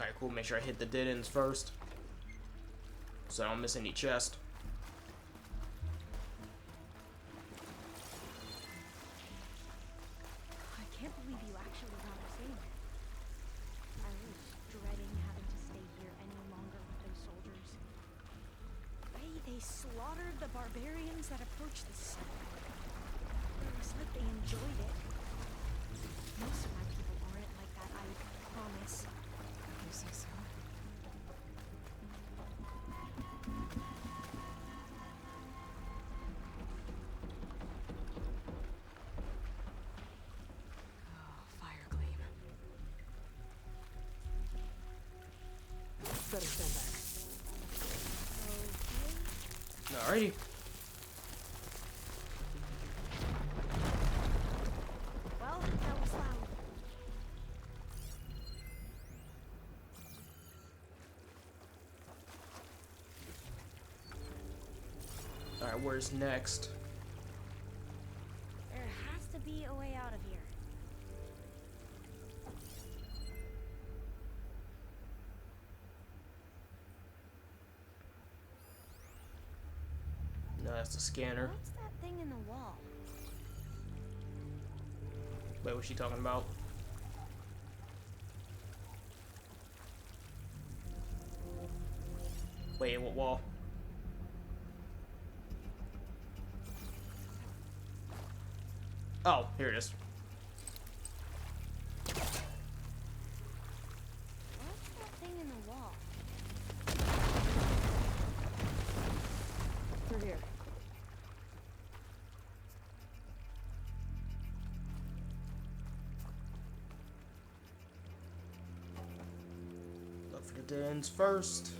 Alright, cool. Make sure I hit the dead ends first, so I don't miss any chest. I can't believe you actually got us in. I was dreading having to stay here any longer with those soldiers. The way they slaughtered the barbarians that approached the city. It was like they enjoyed it. Most of my people aren't like that, I promise. You say so? Oh, fire gleam. Better stand back. Okay. Alrighty. Well, that was loud. Alright, where's next? There has to be a way out of here. No, that's the scanner. What's that thing in the wall? Wait, what's she talking about? Wait, what wall? Oh, here it is. What's that thing in the wall? Through here. Look for the dead ends first.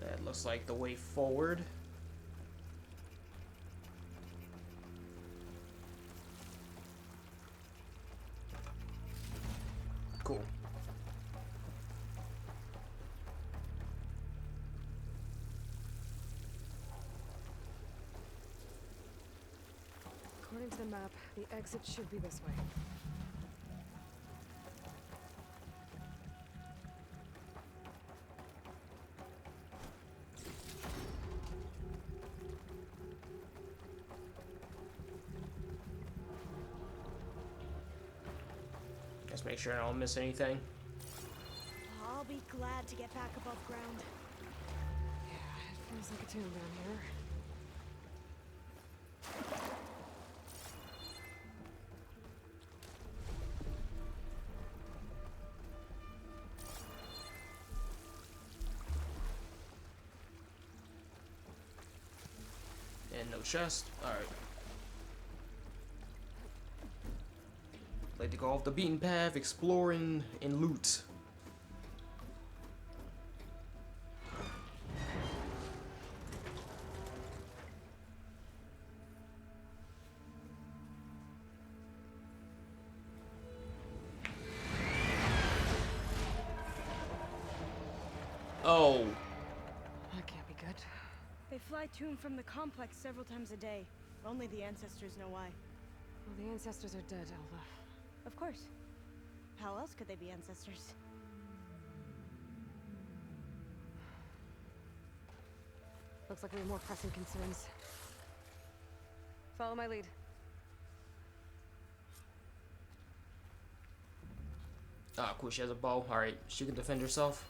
That looks like the way forward. Cool. According to the map, the exit should be this way. Just make sure I don't miss anything. I'll be glad to get back above ground. Yeah, it feels like a tomb down here. And no chest. Alright. Like to go off the beaten path, exploring, and loot. Oh. That can't be good. They fly to and from the complex several times a day. Only the ancestors know why. Well, the ancestors are dead, Elva. Of course. How else could they be ancestors? Looks like we have more pressing concerns. Follow my lead. Ah, cool. She has a bow. Alright. She can defend herself.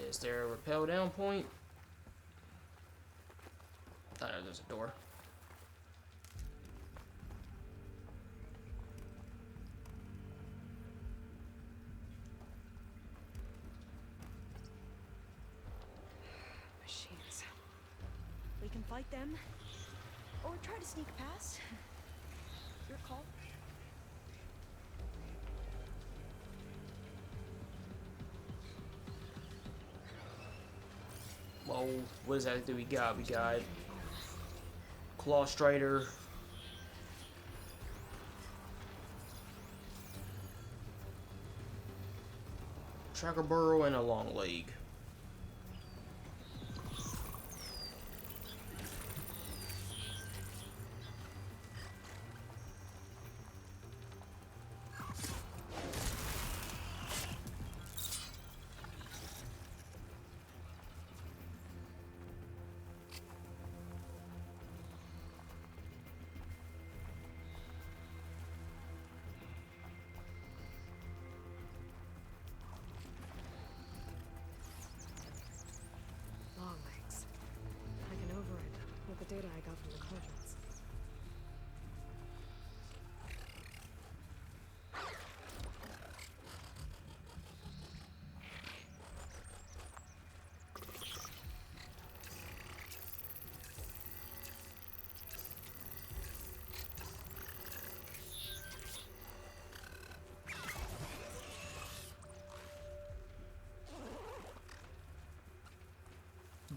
Is there a rappel down point? Oh, no, there's a door. Machines. We can fight them, or try to sneak past. Your call. Well, what exactly do we got? We got Claw Strider, Tracker Burrow, and a Long Leg.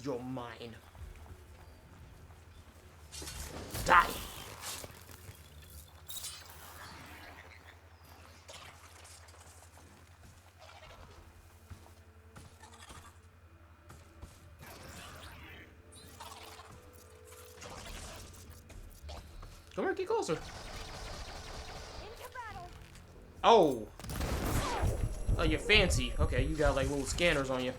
You're mine. Die! Come here, get closer. Into battle. Oh! Oh, you're fancy. Okay, you got like little scanners on you.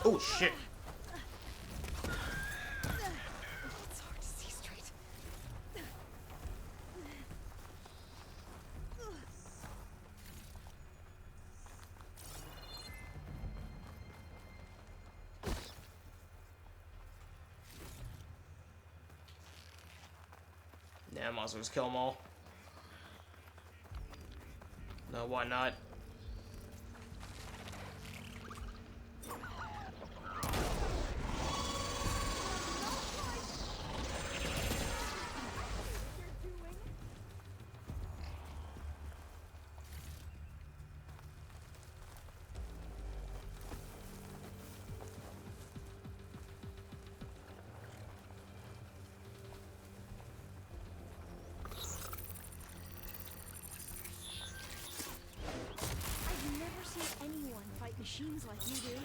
Oh shit! It's hard to see straight. Nah, I might as well just kill them all. No, why not? I've never seen anyone fight machines like you do.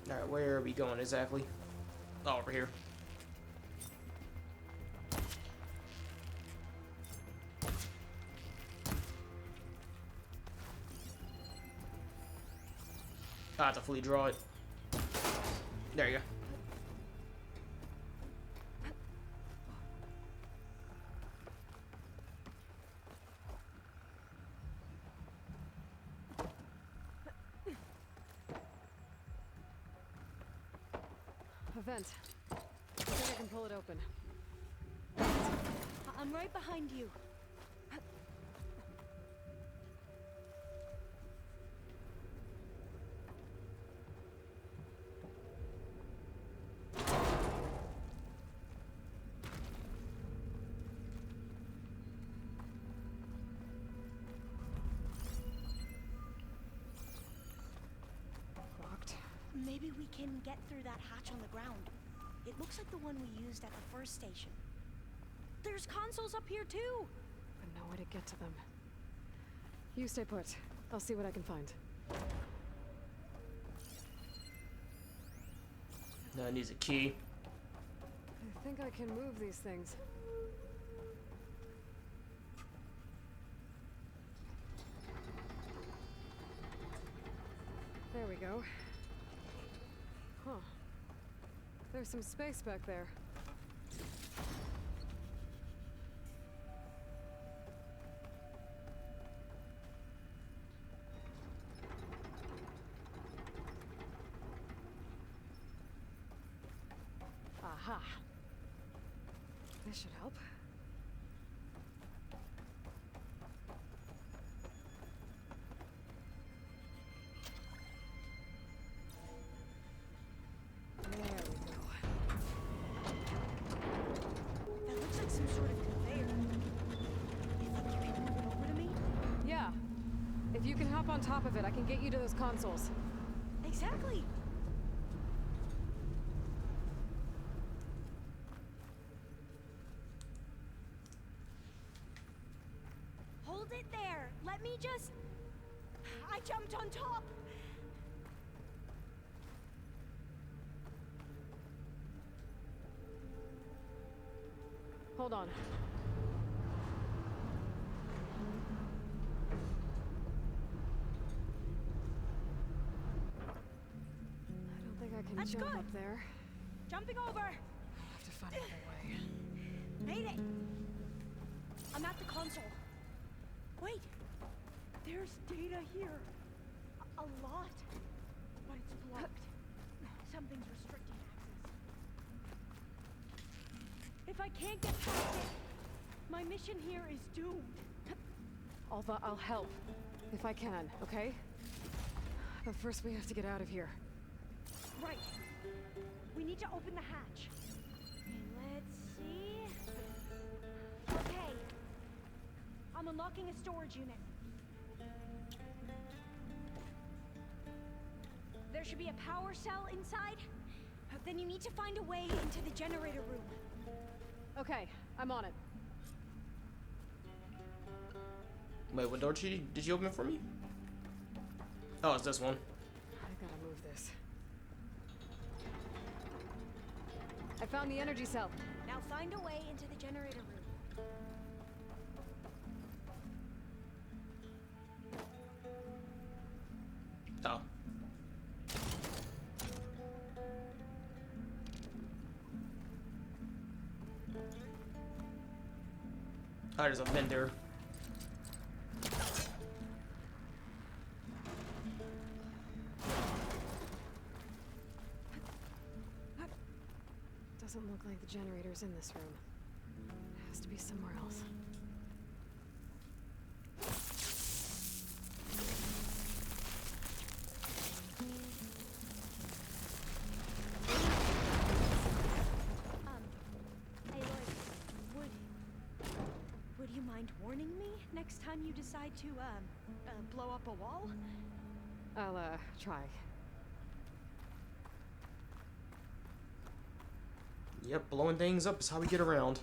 Alright, where are we going exactly? Oh, over here. I have to fully draw it. There you go. A vent. I think I can pull it open. I'm right behind you. Locked. Maybe we can get through that hatch on the ground. It looks like the one we used at the first station. There's consoles up here too. But no way to get to them. You stay put. I'll see what I can find. Now it needs a key. I think I can move these things. There we go. Huh. There's some space back there. Aha. This should help. There we go. That looks like some sort of conveyor. You think you can move it over to me? Yeah. If you can hop on top of it, I can get you to those consoles. Exactly. Hold it there. Let me just... I jumped on top. Hold on. jump up there. Jumping over. Have to find another way. Made it. I'm at the console. Wait. There's data here. A lot. But it's blocked. Something's restricting access. If I can't get past it, my mission here is doomed. Alva, I'll help. If I can, okay? But first we have to get out of here. Right. We need to open the hatch. Let's see. Okay. I'm unlocking a storage unit. There should be a power cell inside. Then you need to find a way into the generator room. Okay, I'm on it. Wait, what door did you open for me? Oh, it's this one. I gotta move this. I found the energy cell. Now find a way into the generator room. Oh. Oh, there's a vendor. Doesn't look like the generator's in this room. It has to be somewhere else. Aloy, would you mind warning me next time you decide to, blow up a wall? I'll, try. Yep, blowing things up is how we get around.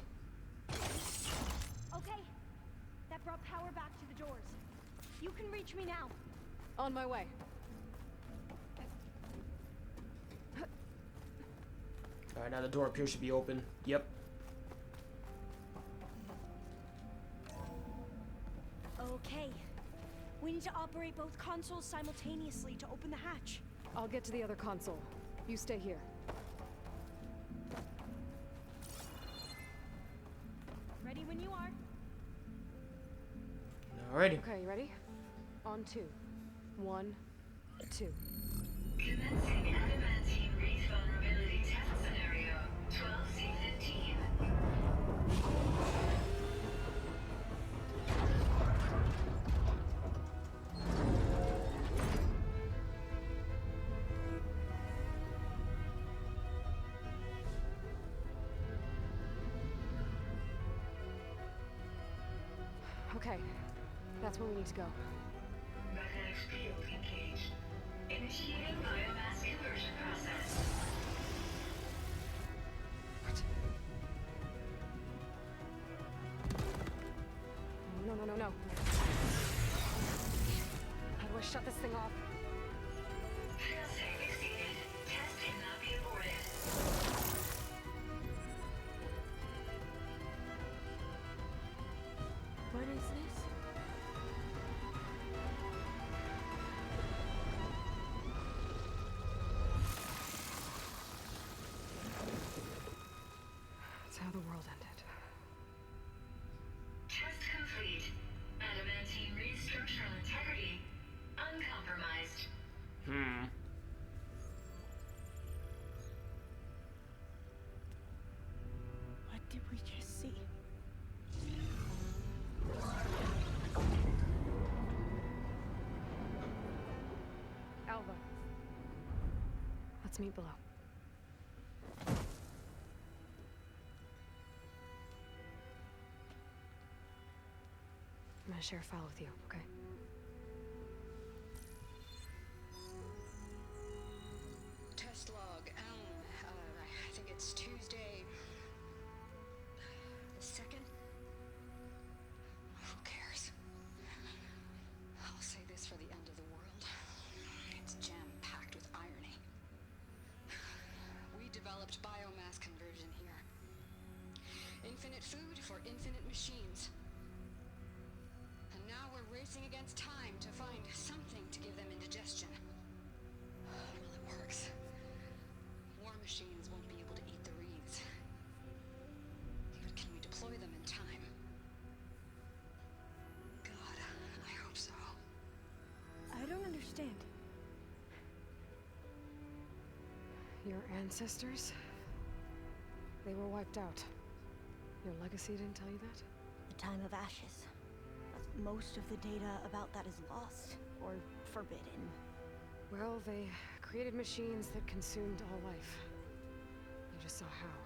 Okay. That brought power back to the doors. You can reach me now. On my way. Alright, now the door up here should be open. Yep. Okay. We need to operate both consoles simultaneously to open the hatch. I'll get to the other console. You stay here. Ready when you are. Alrighty. Okay, you ready? On 2. 1, 2. Commencing adamantine wreath vulnerability test scenario 12C15. Okay, that's where we need to go. Magnetic field engaged. Initiating biomass conversion process. What? No, no, no, no. How do I shut this thing off? Failsafe exceeded. Test cannot be aborted. What is this? That's how the world ended. Test complete. Adamantine wreath structural integrity uncompromised. What did we just see? Alva. Let's meet below. I'm gonna share a file with you, okay? Test log, I think it's Tuesday the 2nd? Who cares? I'll say this for the end of the world. It's jam-packed with irony. We developed biomass conversion here. Infinite food for infinite machines. And now we're racing against time to find something to give them indigestion. Well, it works. Your ancestors? They were wiped out. Your legacy didn't tell you that? The time of ashes. But most of the data about that is lost or forbidden. Well, they created machines that consumed all life. You just saw how.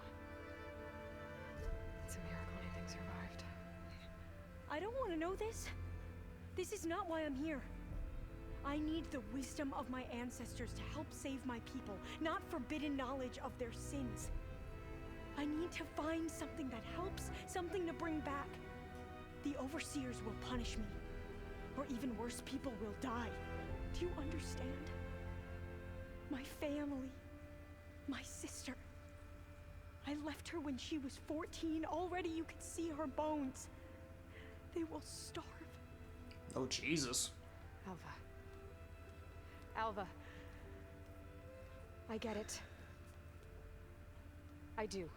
It's a miracle anything survived. I don't want to know this. This is not why I'm here. I need the wisdom of my ancestors to help save my people, not forbidden knowledge of their sins. I need to find something that helps, something to bring back. The overseers will punish me. Or even worse, people will die. Do you understand? My family. My sister. I left her when she was 14. Already you could see her bones. They will starve. Oh, Jesus. Alva. Alva. I get it. I do.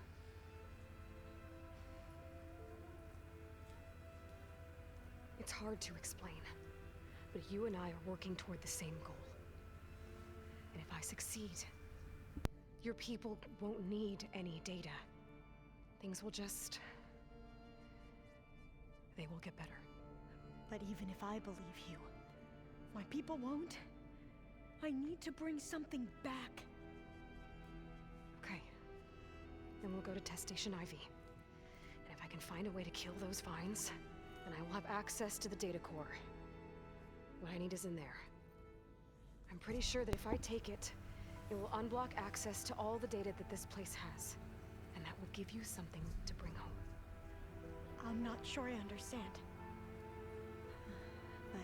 It's hard to explain, but you and I are working toward the same goal. And if I succeed, your people won't need any data. Things will just... they will get better. But even if I believe you, my people won't. I need to bring something back. Okay. Then we'll go to Test Station Ivy. And if I can find a way to kill those vines, then I will have access to the data core. What I need is in there. I'm pretty sure that if I take it, it will unblock access to all the data that this place has. And that will give you something to bring home. I'm not sure I understand. But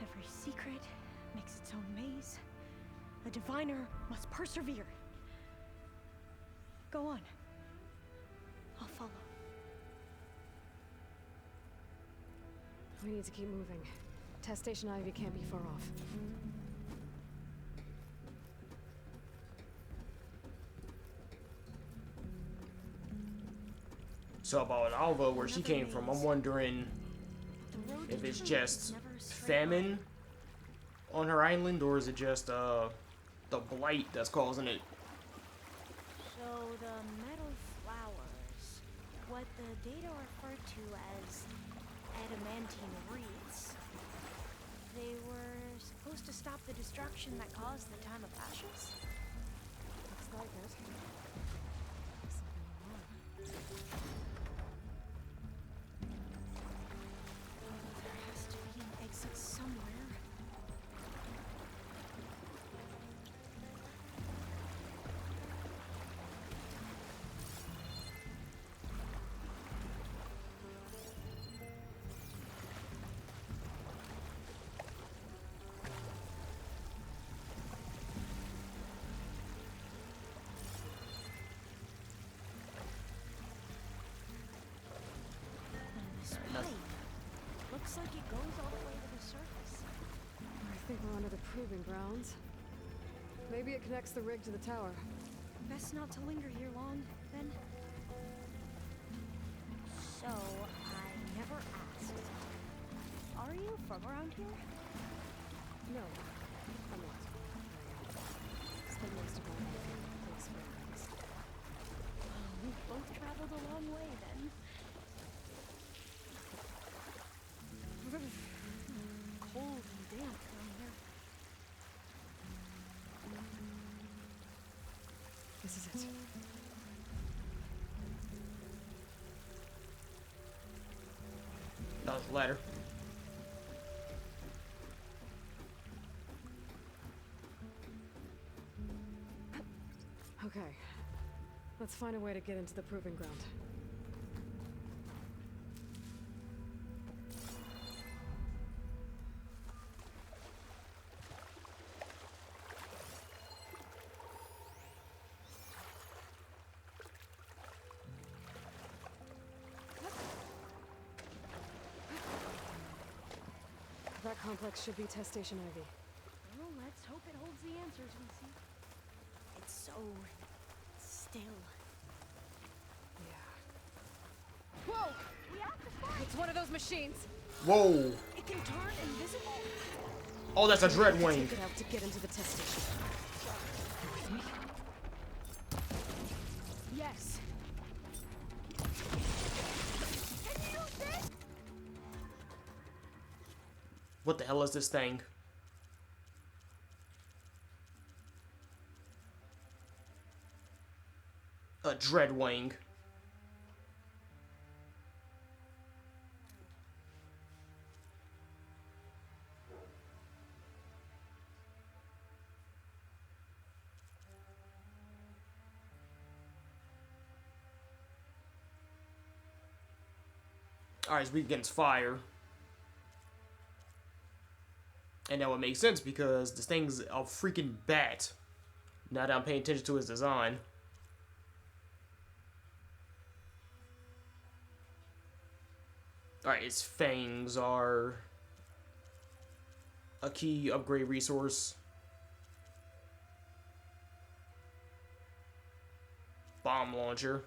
every secret makes its own maze. A diviner must persevere. Go on. I'll follow. We need to keep moving. Test Station Ivy can't be far off. So about Alva, where she came from, I'm wondering if it's just famine on her island, or is it just the blight that's causing it? So the metal flowers, what the data refer to as adamantine wreaths, they were supposed to stop the destruction that caused the time of ashes? Looks like it. There has to be an exit somewhere. Looks like it goes all the way to the surface. I think we're under the proving grounds. Maybe it connects the rig to the tower. Best not to linger here long, then. So, I never asked. Are you from around here? No, I'm not. Spent most of my life in a place where I was. We've both traveled a long way, then. Cold and damp around here. This is it. That was the ladder. Okay. Let's find a way to get into the proving ground. That complex should be Test Station Ivy. Well, let's hope it holds the answers we see. It's so still. Yeah. Whoa! We have to find. It's one of those machines! Whoa! It can turn invisible. Oh, that's a dread We have to wing. take it out to get into the test station. You with me? Yes. Can you use this? What the hell is this thing? A Dreadwing. Alright, it's weak against fire. And now it makes sense because this thing's a freaking bat. Now that I'm paying attention to its design. Alright, its fangs are a key upgrade resource. Bomb launcher.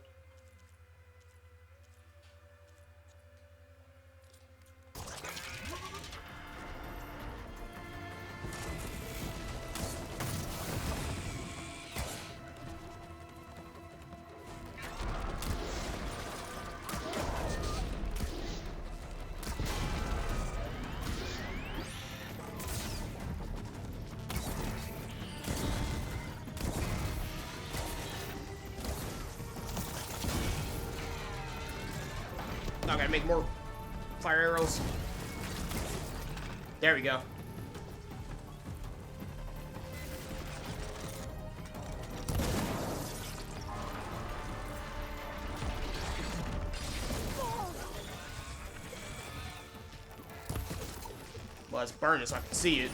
I gotta make more fire arrows. There we go. Well, it's burning so I can see it.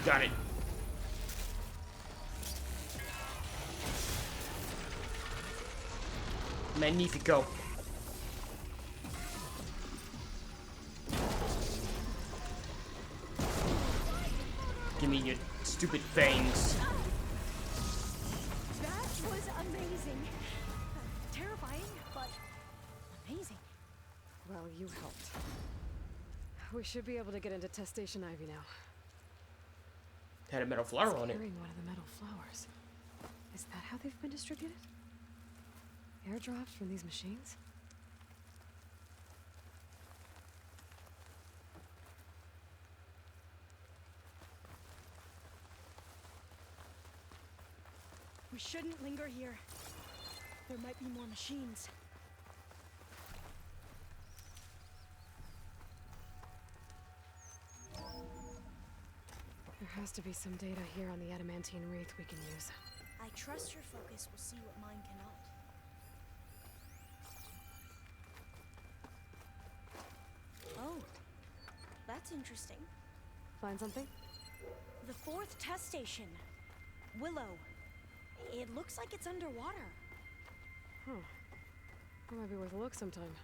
Got it. Magnifico. Give me your stupid fangs. That was amazing. Terrifying, but amazing. Well, you helped. We should be able to get into Test Station Ivy now. Had a metal flower on it. Carrying one of the metal flowers. Is that how they've been distributed? Airdrops from these machines? We shouldn't linger here. There might be more machines. There has to be some data here on the adamantine wraith we can use. I trust your focus will see what mine cannot. Oh, that's interesting. Find something? The 4th test station. Willow. It looks like it's underwater. Huh. That might be worth a look sometime.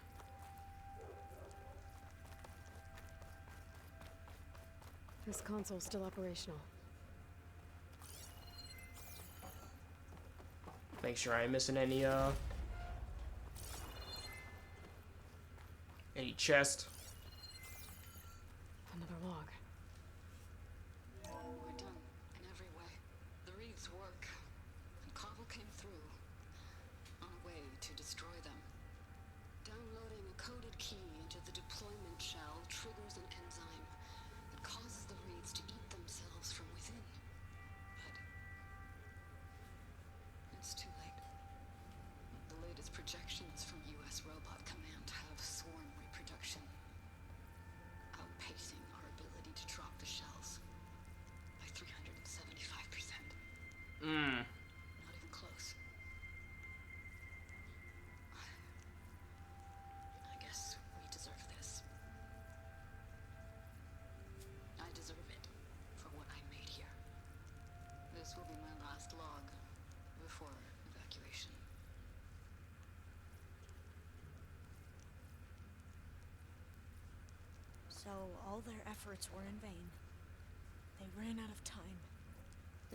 This console's still operational. Make sure I ain't missing any chest. Another log. We're done in every way. The reeds work. And Cobble came through. On a way to destroy them. Downloading a coded key into the deployment shell triggers an enzyme that causes the reeds to eat themselves from within. But it's too late. The latest projections from U.S. Robot Command have swarm reproduction, outpacing our ability to drop the shells by 375%. Not even close. I guess we deserve this. So all their efforts were in vain. They ran out of time.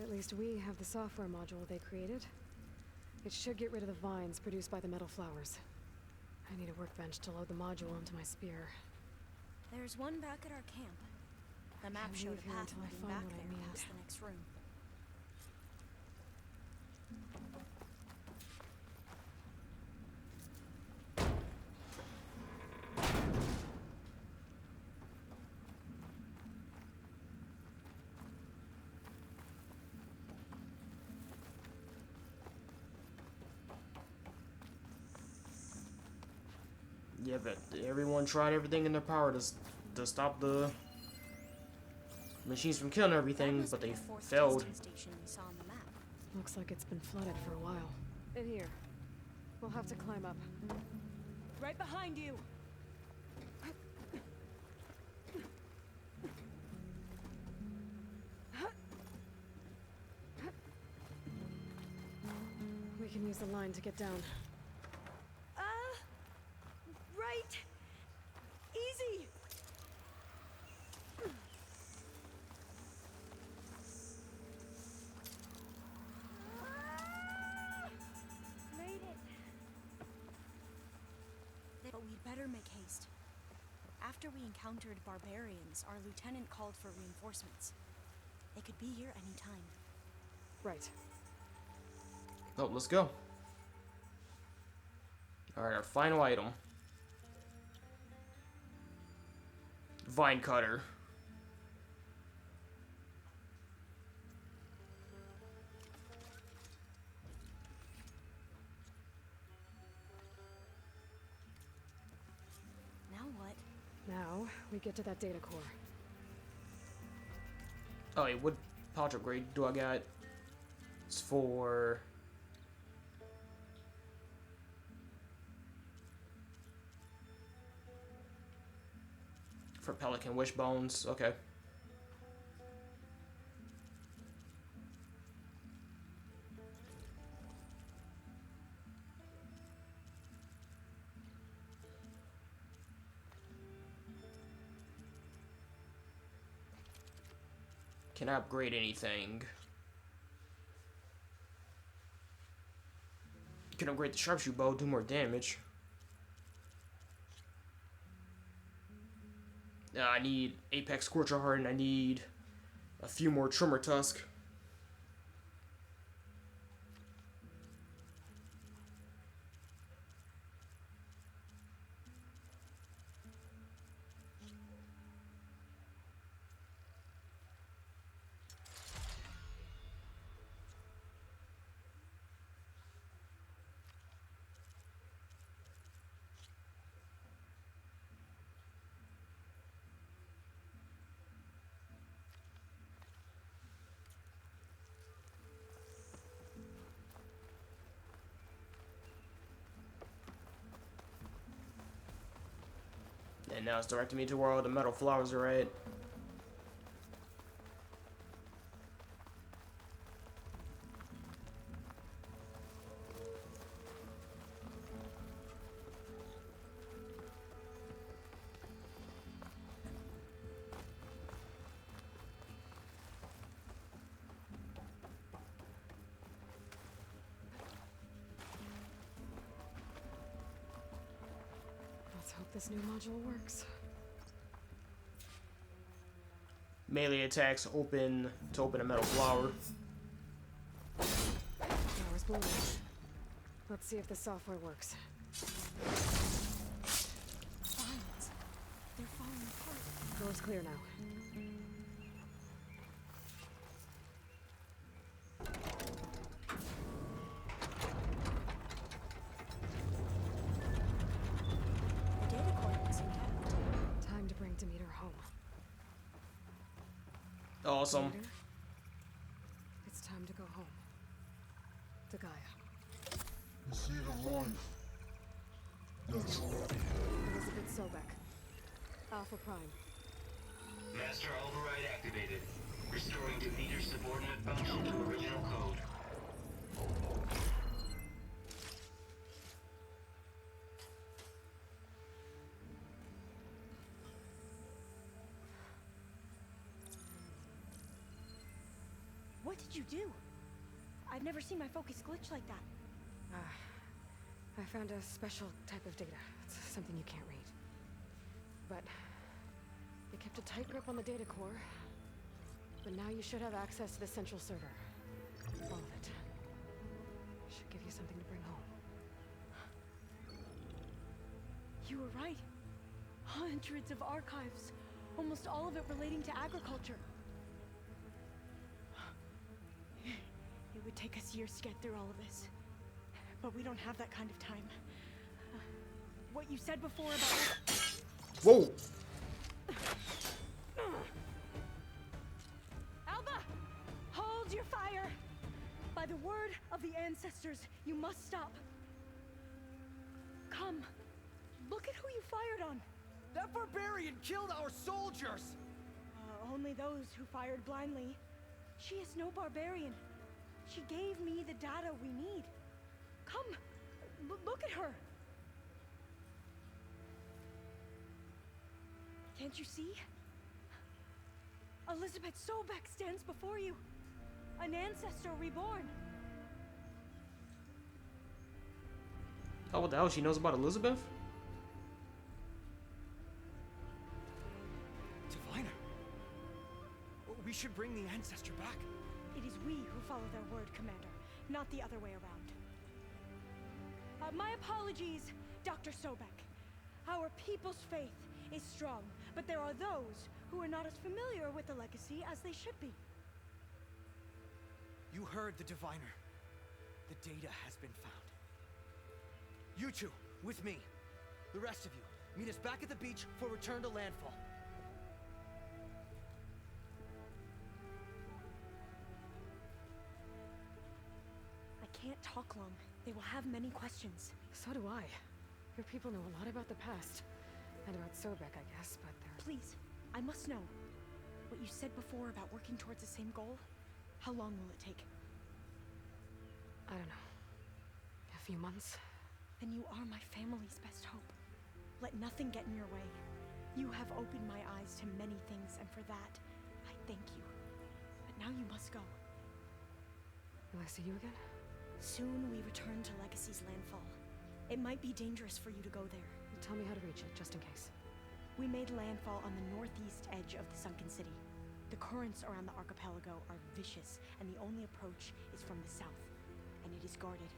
At least we have the software module they created. It should get rid of the vines produced by the metal flowers. I need a workbench to load the module onto my spear. There's one back at our camp. The map Can't showed leave a here path until I leading find back what I there need. past the next room. Yeah, but everyone tried everything in their power to stop the machines from killing That everything, must but be they the fourth failed. testing station we saw on the map. Looks like it's been flooded for a while. In here. We'll have to climb up. Right behind you! We can use the line to get down. Right! Easy! Made it! But we'd better make haste. After we encountered barbarians, our lieutenant called for reinforcements. They could be here any time. Right. Oh, let's go. Alright, our final item. Vine cutter. Now what? Now, we get to that data core. Oh, wait, what pouch upgrade do I got? It's for... For Pelican Wishbones, okay. Can I upgrade anything? Can upgrade the sharpshooter bow, do more damage. I need Apex Scorcher Heart, and I need a few more Tremor Tusk. And now it's directing me to where all the metal flowers are at. Let's hope this new module works. Melee attacks open to open a metal flower. Flowers blooming. Let's see if the software works. Vines. They're falling apart. Door's clear now. The data core looks intact. Time to bring Demeter home. Awesome. Demeter, it's time to go home. To Gaia. The seed of life. That's right. Elizabeth Sobek. Alpha Prime. Master override activated. Restoring Demeter's subordinate function to original code. What did you do? I've never seen my focus glitch like that. I found a special type of data. It's something you can't read. But it kept a tight grip on the data core. But now you should have access to the central server. All of it. Should give you something to bring home. You were right. Hundreds of archives. Almost all of it relating to agriculture. It would take us years to get through all of this. But we don't have that kind of time. What you said before about... Whoa! Alba! Hold your fire! By the word of the ancestors, you must stop. Come. Look at who you fired on. That barbarian killed our soldiers! Only those who fired blindly. She is no barbarian. She gave me the data we need. Come, look at her. Can't you see? Elizabeth Sobek stands before you. An ancestor reborn. Oh, what the hell? She knows about Elizabeth? Diviner. We should bring the ancestor back. It is we who follow their word, Commander, not the other way around. My apologies, Dr. Sobek. Our people's faith is strong, but there are those who are not as familiar with the legacy as they should be. You heard the diviner. The data has been found. You two, with me. The rest of you, meet us back at the beach for return to landfall. I can't talk long. They will have many questions. So do I. Your people know a lot about the past. And about Sobek, I guess, but they're... Please, I must know. What you said before about working towards the same goal, how long will it take? I don't know. A few months? Then you are my family's best hope. Let nothing get in your way. You have opened my eyes to many things, and for that, I thank you. But now you must go. Will I see you again? Soon we return to Legacy's landfall. It might be dangerous for you to go there. Tell me how to reach it, just in case. We made landfall on the northeast edge of the sunken city. The currents around the archipelago are vicious, and the only approach is from the south. And it is guarded.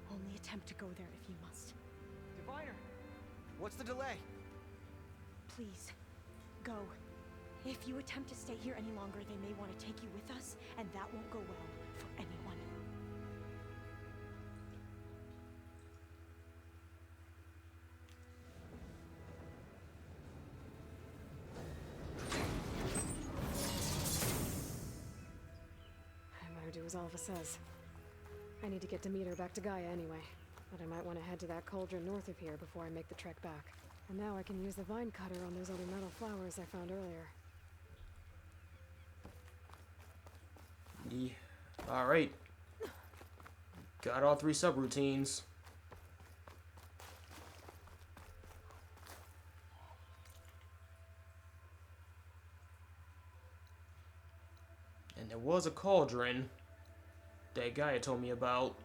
Only attempt to go there if you must. Diviner, what's the delay? Please, go. If you attempt to stay here any longer, they may want to take you with us, and that won't go well for anyone. Do as Alva says. I need to get Demeter back to Gaia anyway, but I might want to head to that cauldron north of here before I make the trek back. And now I can use the vine cutter on those other metal flowers I found earlier. Yeah. Alright. Got all 3 subroutines. And there was a cauldron that guy had told me about.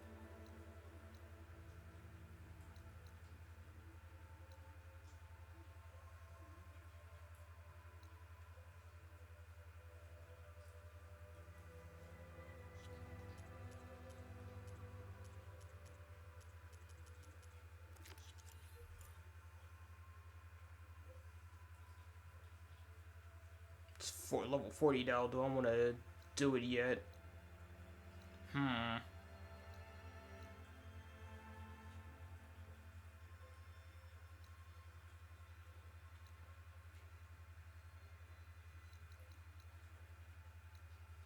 It's for level 40 now. Do I want to do it yet?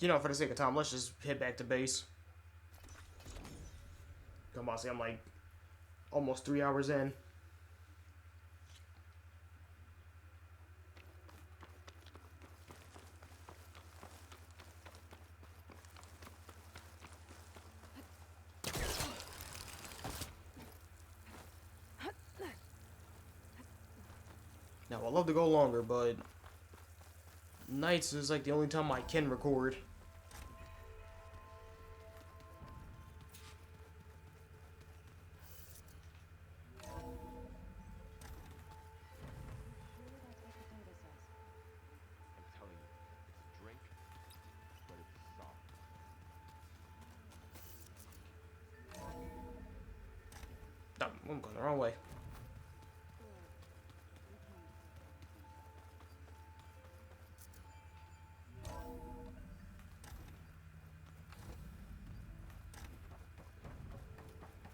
You know, for the sake of time, let's just head back to base. Come on, see, I'm like almost 3 hours in. Now, I'd love to go longer, but nights is like the only time I can record. Oh, I'm going the wrong way.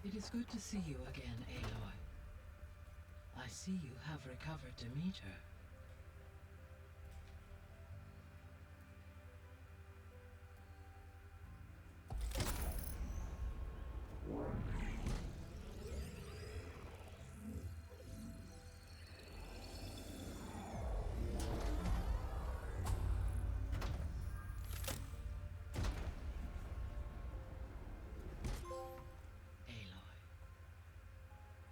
It is good to see you again, Aloy. I see you have recovered Demeter.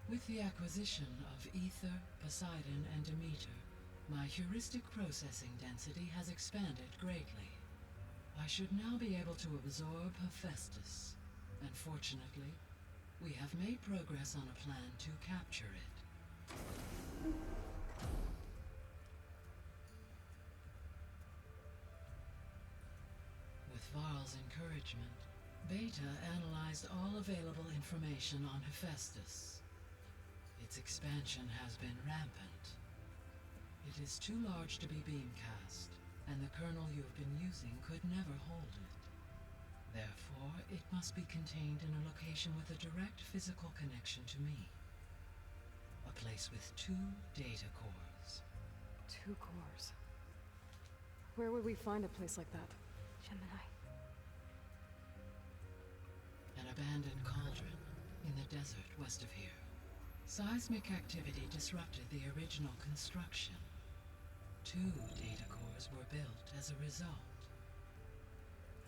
With the acquisition of Ether, Poseidon, and Demeter, my heuristic processing density has expanded greatly. I should now be able to absorb Hephaestus, and fortunately, we have made progress on a plan to capture it. With Varl's encouragement, Beta analyzed all available information on Hephaestus. Its expansion has been rampant. It is too large to be beamcast, and the kernel you have been using could never hold it. Therefore, it must be contained in a location with a direct physical connection to me. A place with 2 data cores. 2 cores. Where would we find a place like that? Gemini. An abandoned cauldron in the desert west of here. Seismic activity disrupted the original construction. 2 data cores were built as a result.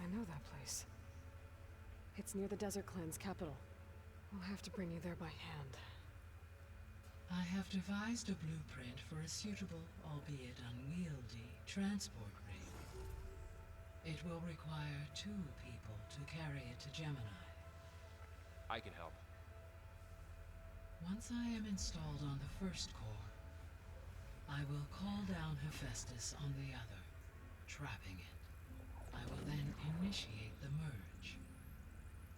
I know that place. It's near the Desert Clan's capital. We'll have to bring you there by hand. I have devised a blueprint for a suitable, albeit unwieldy, transport rig. It will require 2 people to carry it to Gemini. I can help. Once I am installed on the first core, I will call down Hephaestus on the other, trapping it. I will then initiate the merge.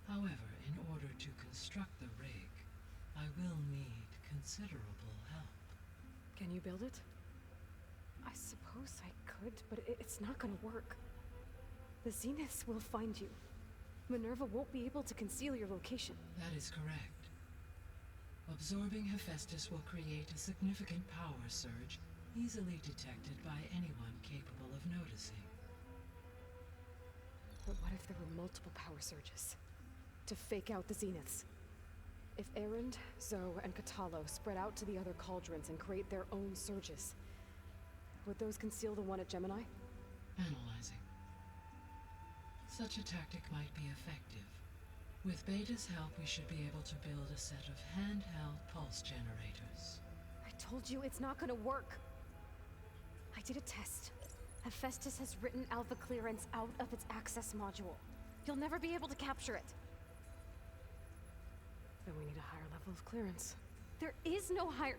However, in order to construct the rig, I will need considerable help. Can you build it? I suppose I could, but it's not gonna work. The Zeniths will find you. Minerva won't be able to conceal your location. That is correct. Absorbing Hephaestus will create a significant power surge, easily detected by anyone capable of noticing. But what if there were multiple power surges? To fake out the Zeniths? If Erend, Zoe, and Katalo spread out to the other cauldrons and create their own surges, would those conceal the one at Gemini? Analyzing. Such a tactic might be effective. With Beta's help, we should be able to build a set of handheld pulse generators. I told you it's not gonna work. I did a test. Hephaestus has written alpha clearance out of its access module. You'll never be able to capture it. Then we need a higher level of clearance. There is no higher...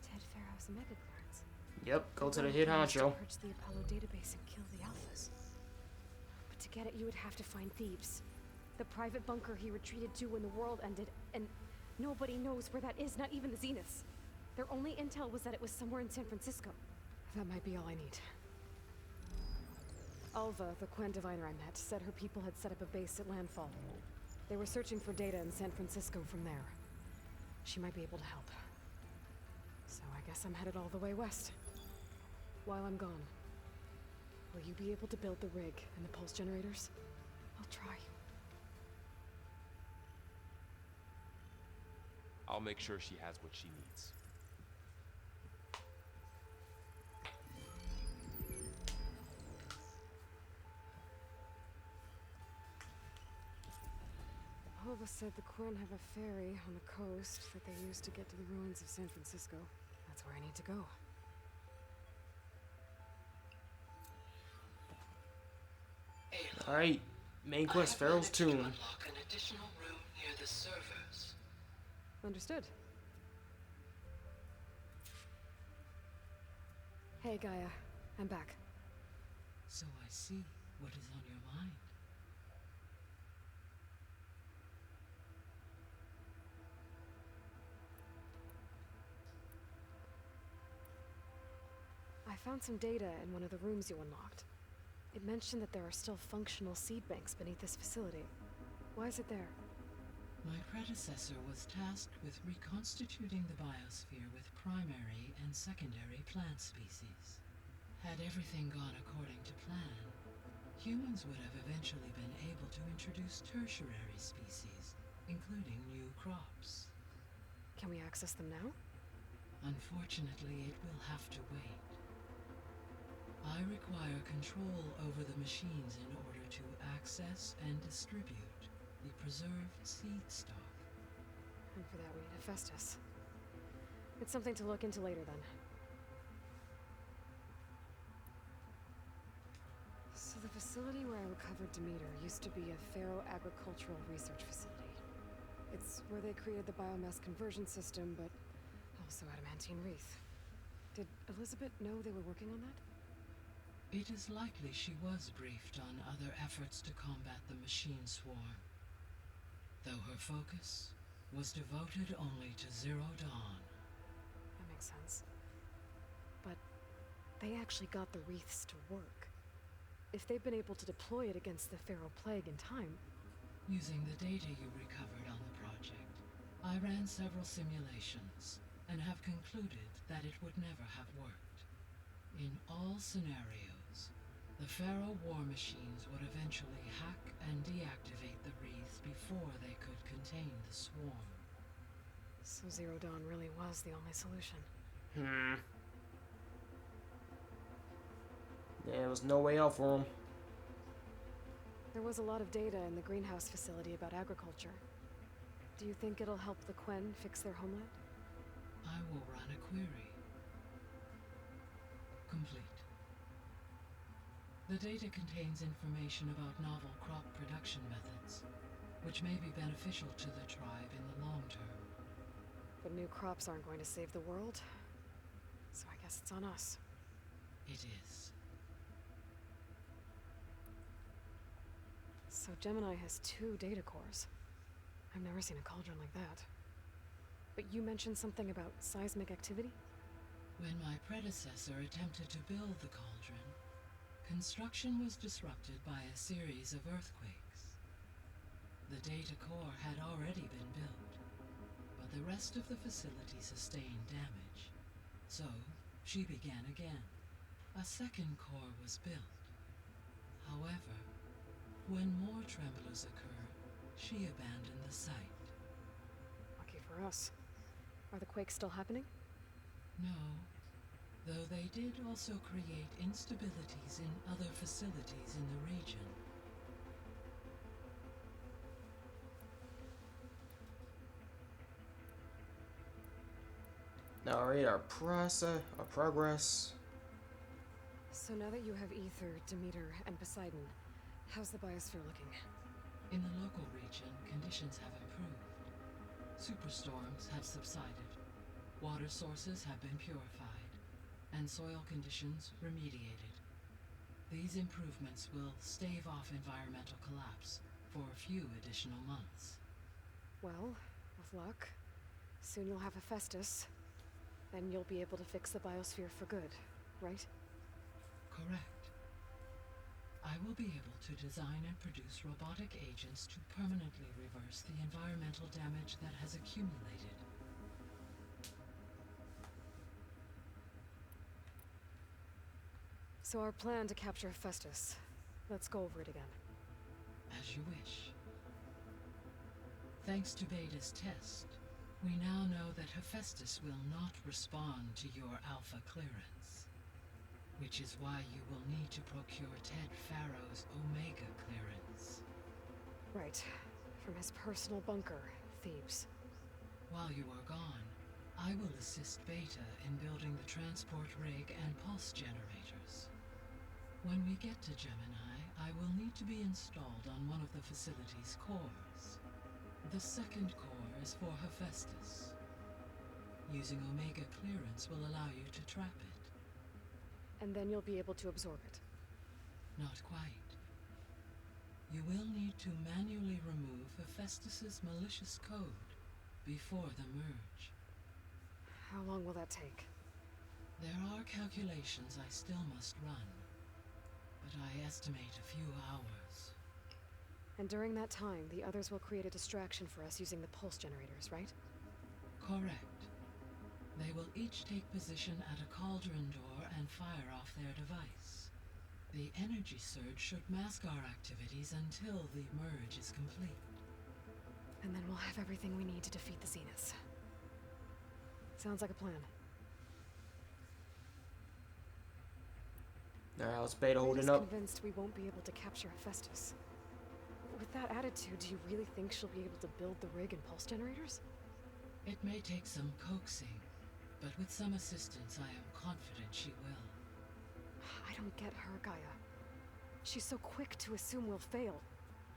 Ted Pharaoh's mega clearance. Yep, go to the hit honcho. Purge the Apollo database and kill the alphas. But to get it, you would have to find Thebes. The private bunker he retreated to when the world ended, and nobody knows where that is, not even the Zeniths. Their only intel was that it was somewhere in San Francisco. That might be all I need. Alva, the Quen diviner I met, said her people had set up a base at Landfall. They were searching for data in San Francisco from there. She might be able to help. So I guess I'm headed all the way west. While I'm gone, will you be able to build the rig and the pulse generators? I'll try. I'll make sure she has what she needs. Alva said the Quen have a ferry on the coast that they use to get to the ruins of San Francisco. That's where I need to go. Alright, main quest, Pharaoh's Tomb. Unlock an additional room near the servers. Understood. Hey, Gaia. I'm back. So I see what is on your mind. found some data in one of the rooms you unlocked. It mentioned that there are still functional seed banks beneath this facility. Why is it there? My predecessor was tasked with reconstituting the biosphere with primary and secondary plant species. Had everything gone according to plan, humans would have eventually been able to introduce tertiary species, including new crops. Can we access them now? Unfortunately, it will have to wait. I require control over the machines in order to access and distribute the preserved seed stock. And for that we need Hephaestus. It's something to look into later then. So the facility where I recovered Demeter used to be a Pharaoh agricultural research facility. It's where they created the biomass conversion system, but also adamantine wreath. Did Elizabeth know they were working on that? It is likely she was briefed on other efforts to combat the machine swarm, though her focus was devoted only to Zero Dawn. That makes sense. But they actually got the wreaths to work. If they've been able to deploy it against the Pharaoh plague in time... Using the data you recovered on the project, I ran several simulations and have concluded that it would never have worked. In all scenarios, the Pharaoh war machines would eventually hack and deactivate the wreaths before they could contain the swarm. So Zero Dawn really was the only solution. Yeah, there was no way out for him. There was a lot of data in the greenhouse facility about agriculture. Do you think it'll help the Quen fix their homeland? I will run a query. Complete. The data contains information about novel crop production methods, which may be beneficial to the tribe in the long term. But new crops aren't going to save the world, so I guess it's on us. It is. So Gemini has 2 data cores. I've never seen a cauldron like that. But you mentioned something about seismic activity? When my predecessor attempted to build the cauldron, construction was disrupted by a series of earthquakes. The data core had already been built, but the rest of the facility sustained damage. So, she began again. A second core was built. However, when more tremblers occurred, she abandoned the site. Lucky for us. Are the quakes still happening? No, though they did also create instabilities in other facilities in the region. Alright, our progress. So now that you have Ether, Demeter, and Poseidon, how's the biosphere looking? In the local region, conditions have improved. Superstorms have subsided, water sources have been purified, and soil conditions remediated. These improvements will stave off environmental collapse for a few additional months. Well, with luck, soon you'll have Hephaestus. Then you'll be able to fix the biosphere for good, right? Correct. I will be able to design and produce robotic agents to permanently reverse the environmental damage that has accumulated. So our plan to capture Hephaestus. Let's go over it again. As you wish. Thanks to Beta's test, we now know that Hephaestus will not respond to your Alpha clearance. Which is why you will need to procure Ted Pharaoh's Omega clearance. Right. From his personal bunker, Thebes. While you are gone, I will assist Beta in building the transport rig and pulse generators. When we get to Gemini, I will need to be installed on one of the facility's cores. The second core is for Hephaestus. Using Omega clearance will allow you to trap it. And then you'll be able to absorb it. Not quite. You will need to manually remove Hephaestus's malicious code before the merge. How long will that take? There are calculations I still must run, but I estimate a few hours. And during that time, the others will create a distraction for us using the pulse generators, right? Correct. They will each take position at a cauldron door and fire off their device. The energy surge should mask our activities until the merge is complete. And then we'll have everything we need to defeat the Zeniths. Sounds like a plan. Alright, how's Beta holding Beta's up? convinced we won't be able to capture Hephaestus. With that attitude, do you really think she'll be able to build the rig and pulse generators? It may take some coaxing, but with some assistance I am confident she will. I don't get her, Gaia. She's so quick to assume we'll fail.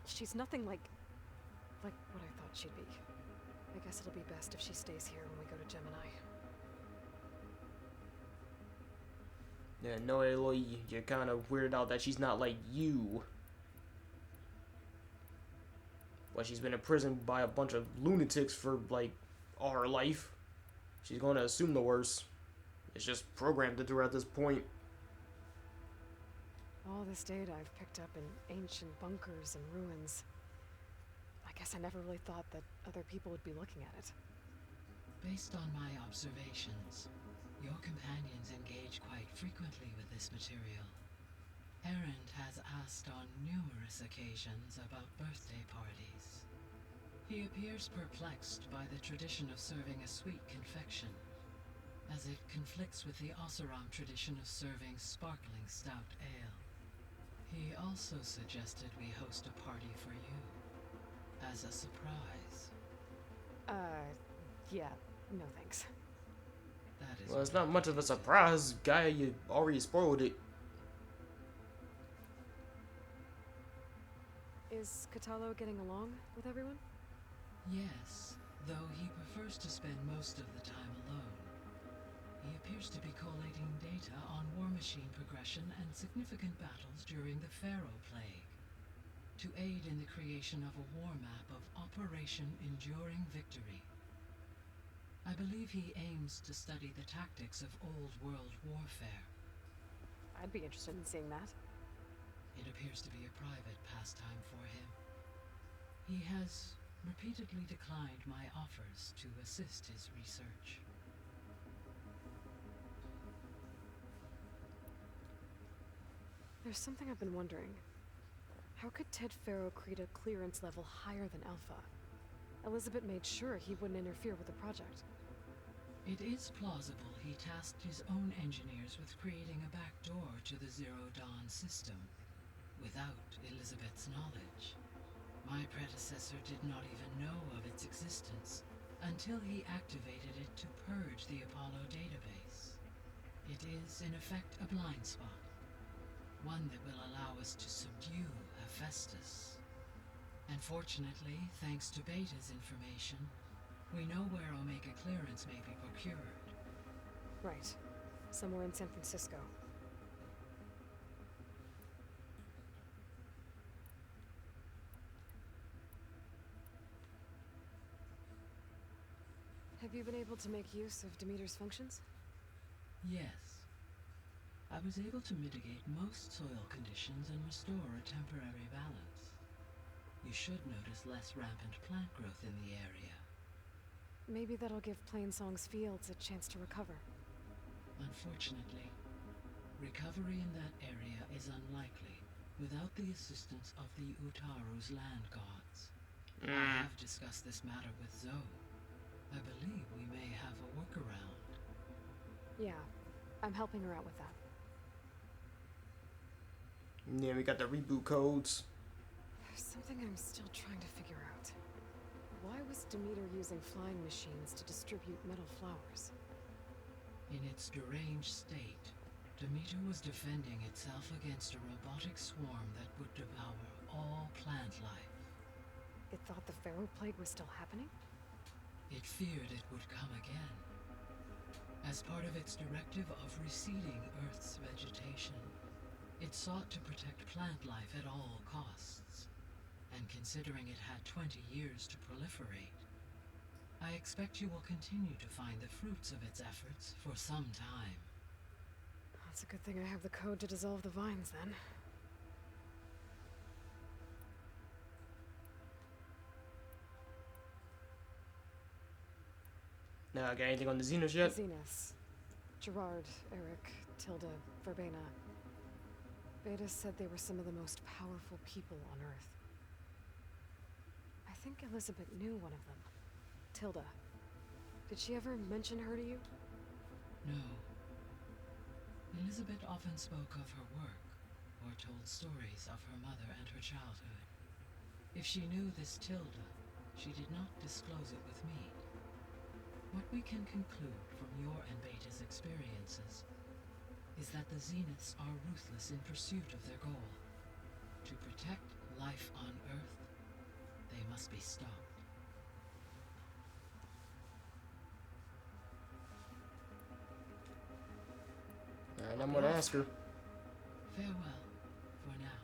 She's nothing like what I thought she'd be. I guess it'll be best if she stays here when we go to Gemini. Yeah, no, Aloy, you're kind of weirded out that she's not like you. Well, she's been imprisoned by a bunch of lunatics for, like, all her life. She's going to assume the worst. It's just programmed into her at this point. All this data I've picked up in ancient bunkers and ruins. I guess I never really thought that other people would be looking at it. Based on my observations, your companions engage quite frequently with this material. Erend has asked on numerous occasions about birthday parties. He appears perplexed by the tradition of serving a sweet confection, as it conflicts with the Oseram tradition of serving sparkling stout ale. He also suggested we host a party for you, as a surprise. Yeah, no thanks. That is Well, it's what I not much of a predicted. surprise. Gaia, you already spoiled it. Is Katalo getting along with everyone? Yes, though he prefers to spend most of the time alone. He appears to be collating data on war machine progression and significant battles during the Pharaoh Plague, to aid in the creation of a war map of Operation Enduring Victory. I believe he aims to study the tactics of old world warfare. I'd be interested in seeing that. It appears to be a private pastime for him. He has repeatedly declined my offers to assist his research. There's something I've been wondering. How could Ted Faro create a clearance level higher than Alpha? Elizabeth made sure he wouldn't interfere with the project. It is plausible he tasked his own engineers with creating a backdoor to the Zero Dawn system, without Elizabeth's knowledge. My predecessor did not even know of its existence until he activated it to purge the Apollo database. It is, in effect, a blind spot, one that will allow us to subdue Hephaestus. And fortunately, thanks to Beta's information, we know where Omega clearance may be procured. Right. Somewhere in San Francisco. Have you been able to make use of Demeter's functions? Yes. I was able to mitigate most soil conditions and restore a temporary balance. You should notice less rampant plant growth in the area. Maybe that'll give Plainsong's fields a chance to recover. Unfortunately, recovery in that area is unlikely without the assistance of the Utaru's land gods. I have discussed this matter with Zoe. I believe we may have a workaround. Yeah, I'm helping her out with that. Yeah, we got the reboot codes. There's something I'm still trying to figure out. Why was Demeter using flying machines to distribute metal flowers? In its deranged state, Demeter was defending itself against a robotic swarm that would devour all plant life. It thought the Pharaoh Plague was still happening? It feared it would come again. As part of its directive of receding Earth's vegetation, it sought to protect plant life at all costs. And considering it had 20 years to proliferate, I expect you will continue to find the fruits of its efforts for some time. It's a good thing I have the code to dissolve the vines, then. Now, got anything on the Zeniths yet? Zeniths. Gerard, Eric, Tilda, Verbena. Beta said they were some of the most powerful people on Earth. I think Elizabeth knew one of them. Tilda. Did she ever mention her to you? No. Elizabeth often spoke of her work, or told stories of her mother and her childhood. If she knew this Tilda, she did not disclose it with me. What we can conclude from your and Beta's experiences is that the Zeniths are ruthless in pursuit of their goal. To protect life on Earth, they must be stopped. Alright, I'm gonna ask her. Farewell, for now.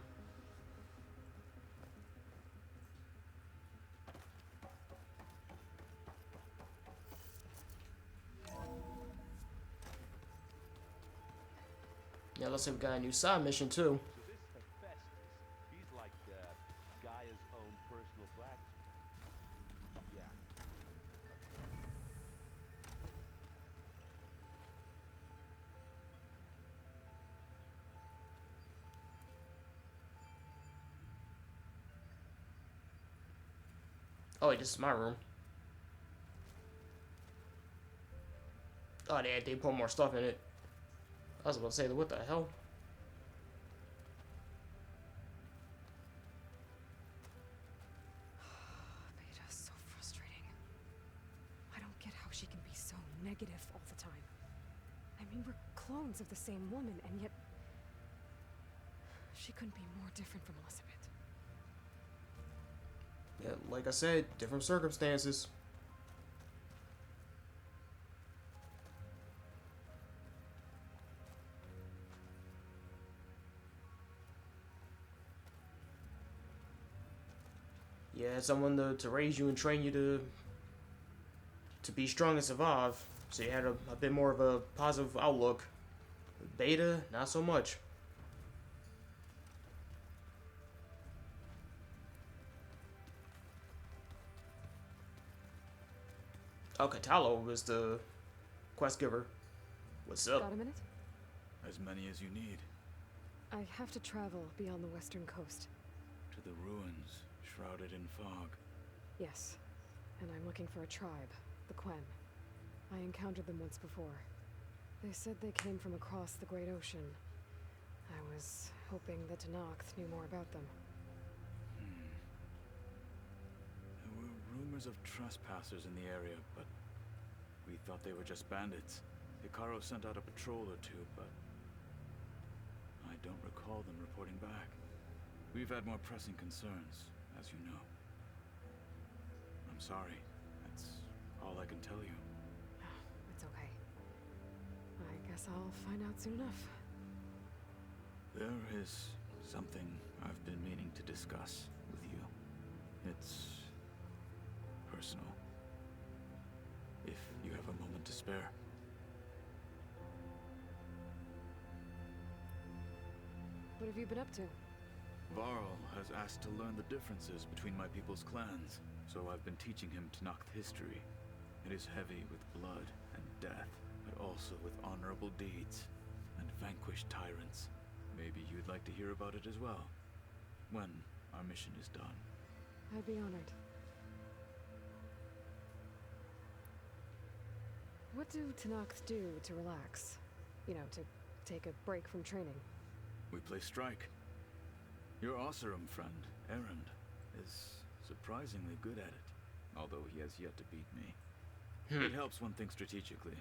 Yeah, looks like we got a new side mission too. So this Hephaestus, he's like Gaia's own personal blacksmith. Yeah. Oh wait, this is my room. Oh, they put more stuff in it. I was about to say, what the hell? Beta's so frustrating. I don't get how she can be so negative all the time. I mean, we're clones of the same woman, and yet she couldn't be more different from Elizabeth. Yeah, like I said, different circumstances. You had someone to raise you and train you to be strong and survive, so you had a bit more of a positive outlook. Beta, not so much. Oh, Katalo was the quest giver. What's up? Got a minute? As many as you need. I have to travel beyond the western coast. To the ruins, shrouded in fog. Yes, and I'm looking for a tribe, the Quen. I encountered them once before. They said they came from across the Great Ocean. I was hoping that Tenakth knew more about them. There were rumors of trespassers in the area, but we thought they were just bandits. Hikaru sent out a patrol or two, but I don't recall them reporting back. We've had more pressing concerns, as you know. I'm sorry. That's all I can tell you. It's okay. I guess I'll find out soon enough. There is something I've been meaning to discuss with you. It's personal. If you have a moment to spare. What have you been up to? Varl has asked to learn the differences between my people's clans, so I've been teaching him Tenakth history. It is heavy with blood and death, but also with honorable deeds and vanquished tyrants. Maybe you'd like to hear about it as well, when our mission is done. I'd be honored. What do Tenakth do to relax? You know, to take a break from training? We play strike. Your Oseram friend, Erend, is surprisingly good at it, although he has yet to beat me. It helps one think strategically,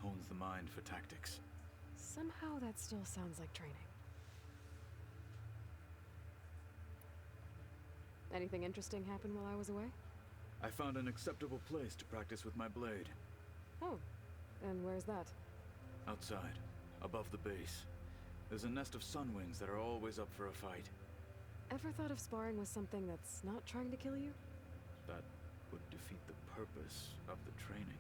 hones the mind for tactics. Somehow that still sounds like training. Anything interesting happen while I was away? I found an acceptable place to practice with my blade. Oh, and where's that? Outside, above the base. There's a nest of sunwings that are always up for a fight. Ever thought of sparring with something that's not trying to kill you? That would defeat the purpose of the training.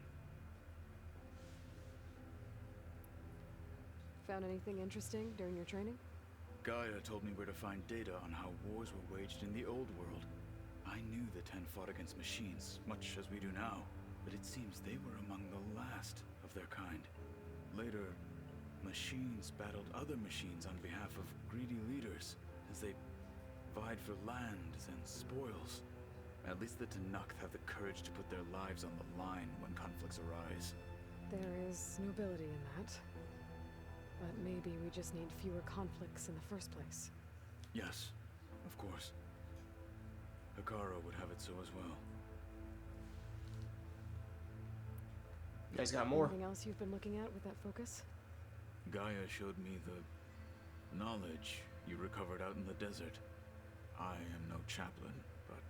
Found anything interesting during your training? Gaia told me where to find data on how wars were waged in the old world. I knew the Ten fought against machines, much as we do now, but it seems they were among the last of their kind. Later, machines battled other machines on behalf of greedy leaders, as they vied for lands and spoils. At least the Tenakth have the courage to put their lives on the line when conflicts arise. There is nobility in that. But maybe we just need fewer conflicts in the first place. Yes, of course. Hekarro would have it so as well. You guys got more? Anything else you've been looking at with that focus? Gaia showed me the knowledge you recovered out in the desert. I am no chaplain, but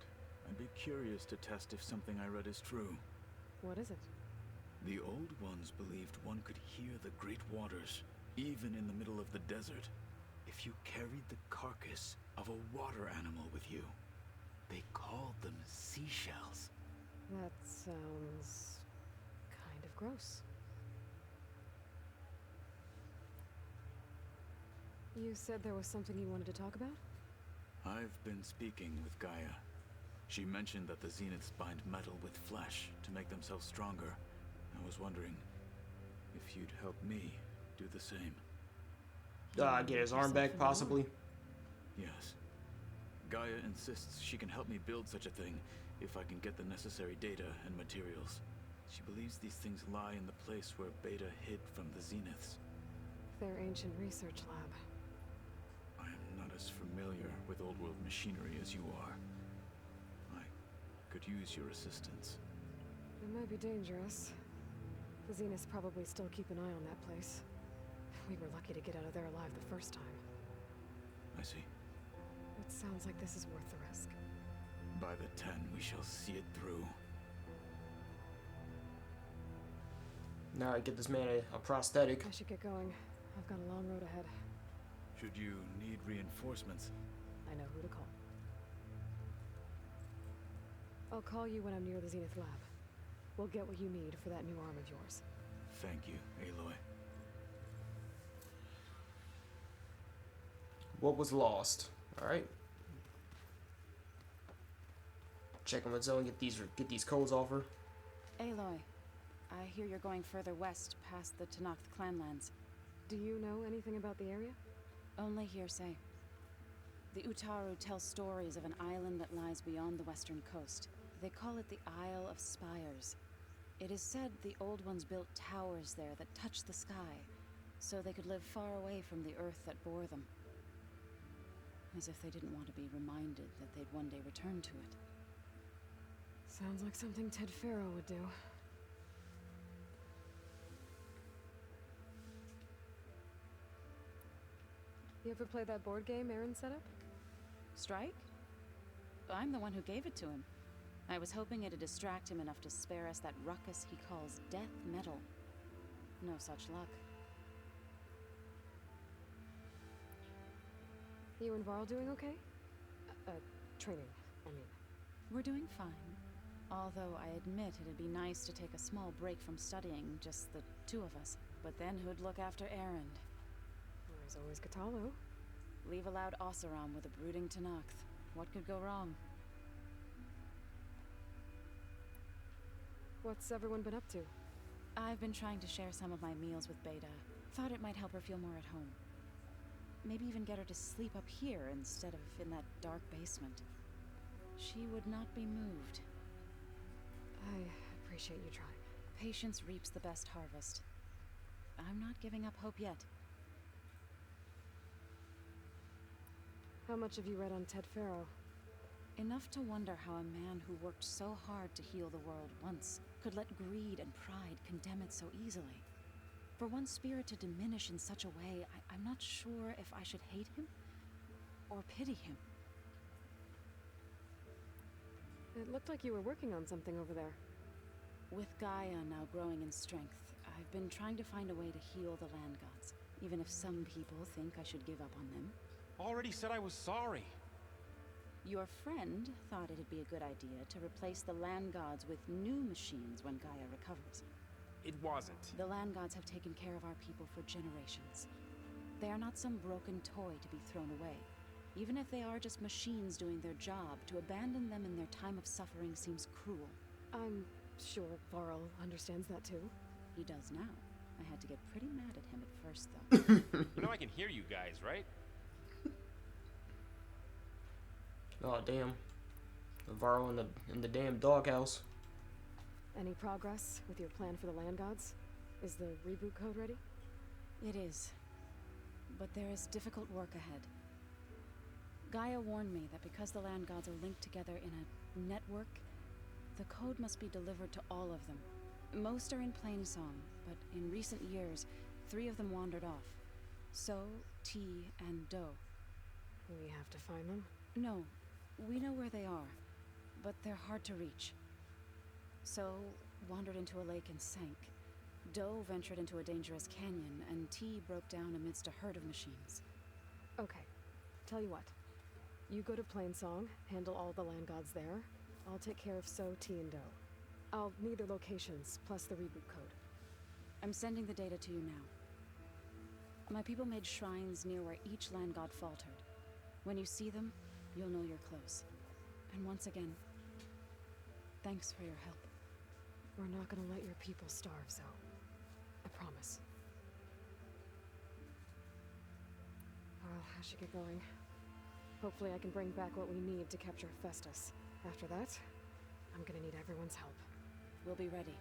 I'd be curious to test if something I read is true. What is it? The Old Ones believed one could hear the great waters, even in the middle of the desert, if you carried the carcass of a water animal with you. They called them seashells. That sounds kind of gross. You said there was something you wanted to talk about? I've been speaking with Gaia. She mentioned that the Zeniths bind metal with flesh to make themselves stronger. I was wondering if you'd help me do the same. Get his arm back, possibly. Yes. Gaia insists she can help me build such a thing if I can get the necessary data and materials. She believes these things lie in the place where Beta hid from the Zeniths. Their ancient research lab. I am not as familiar with old world machinery as you are. I could use your assistance. It might be dangerous. The Zeniths probably still keep an eye on that place. We were lucky to get out of there alive the first time. I see. It sounds like this is worth the risk. By the 10, we shall see it through. Now I get this man a prosthetic. I should get going. I've got a long road ahead. Should you need reinforcements? I know who to call. I'll call you when I'm near the Zenith lab. We'll get what you need for that new arm of yours. Thank you, Aloy. What was lost? Alright. Check in with Zoe and get these codes off her. Aloy, I hear you're going further west past the Tenakth clanlands. Do you know anything about the area? Only hearsay. The Utaru tell stories of an island that lies beyond the western coast. They call it the Isle of Spires. It is said the Old Ones built towers there that touch the sky, so they could live far away from the earth that bore them. As if they didn't want to be reminded that they'd one day return to it. Sounds like something Ted Faro would do. You ever play that board game Aaron set up? Strike? I'm the one who gave it to him. I was hoping it'd distract him enough to spare us that ruckus he calls death metal. No such luck. You and Varl doing okay? Training, I mean. We're doing fine. Although I admit it'd be nice to take a small break from studying, just the two of us. But then who'd look after Erend? There's always Katalo. Leave a loud Oseram with a brooding Tenakth. What could go wrong? What's everyone been up to? I've been trying to share some of my meals with Beta. Thought it might help her feel more at home. Maybe even get her to sleep up here instead of in that dark basement. She would not be moved. I appreciate you trying. Patience reaps the best harvest. I'm not giving up hope yet. How much have you read on Ted Faro? Enough to wonder how a man who worked so hard to heal the world once could let greed and pride condemn it so easily. For one spirit to diminish in such a way, I'm not sure if I should hate him or pity him. It looked like you were working on something over there. With Gaia now growing in strength, I've been trying to find a way to heal the land gods, even if some people think I should give up on them. Already said I was sorry. Your friend thought it'd be a good idea to replace the land gods with new machines when Gaia recovers. It wasn't. The land gods have taken care of our people for generations. They are not some broken toy to be thrown away. Even if they are just machines doing their job, to abandon them in their time of suffering seems cruel. I'm sure Varl understands that too. He does now. I had to get pretty mad at him at first, though. You know I can hear you guys, right? Oh damn. Varl in the damn doghouse. Any progress with your plan for the land gods? Is the reboot code ready? It is. But there is difficult work ahead. Gaia warned me that because the land gods are linked together in a network, the code must be delivered to all of them. Most are in Plainsong, but in recent years, 3 of them wandered off. So, T, and Do. We have to find them? No, we know where they are, but they're hard to reach. So, wandered into a lake and sank. Do ventured into a dangerous canyon, and T broke down amidst a herd of machines. Okay, tell you what. You go to Plainsong, handle all the land gods there. I'll take care of So, T, and Do. I'll need their locations, plus the reboot code. I'm sending the data to you now. My people made shrines near where each land god faltered. When you see them, you'll know you're close. And once again, thanks for your help. We're not gonna let your people starve, Zo. I promise. Well, I should get going. Hopefully I can bring back what we need to capture Festus. After that, I'm gonna need everyone's help. We'll be ready.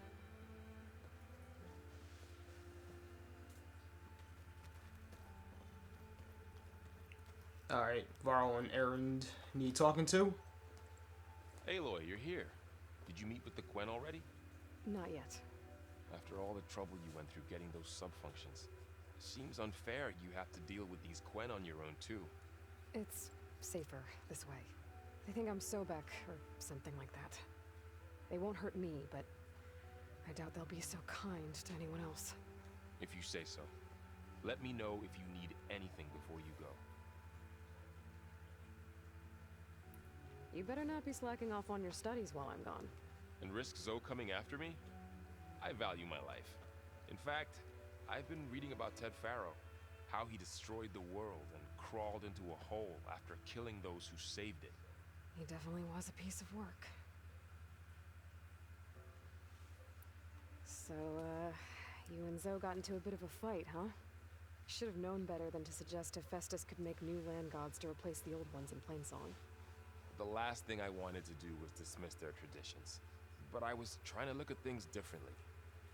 Alright, Varl and Erend need talking to? Aloy, you're here. Did you meet with the Quen already? Not yet. After all the trouble you went through getting those subfunctions, it seems unfair you have to deal with these Quen on your own too. It's safer this way. They think I'm Sobek, or something like that. They won't hurt me, but I doubt they'll be so kind to anyone else. If you say so. Let me know if you need anything before you go. You better not be slacking off on your studies while I'm gone. And risk Zo coming after me? I value my life. In fact, I've been reading about Ted Faro, how he destroyed the world and crawled into a hole after killing those who saved it. He definitely was a piece of work. So, you and Zo got into a bit of a fight, huh? Should have known better than to suggest Hephaestus could make new land gods to replace the old ones in Plainsong. The last thing I wanted to do was dismiss their traditions. But I was trying to look at things differently.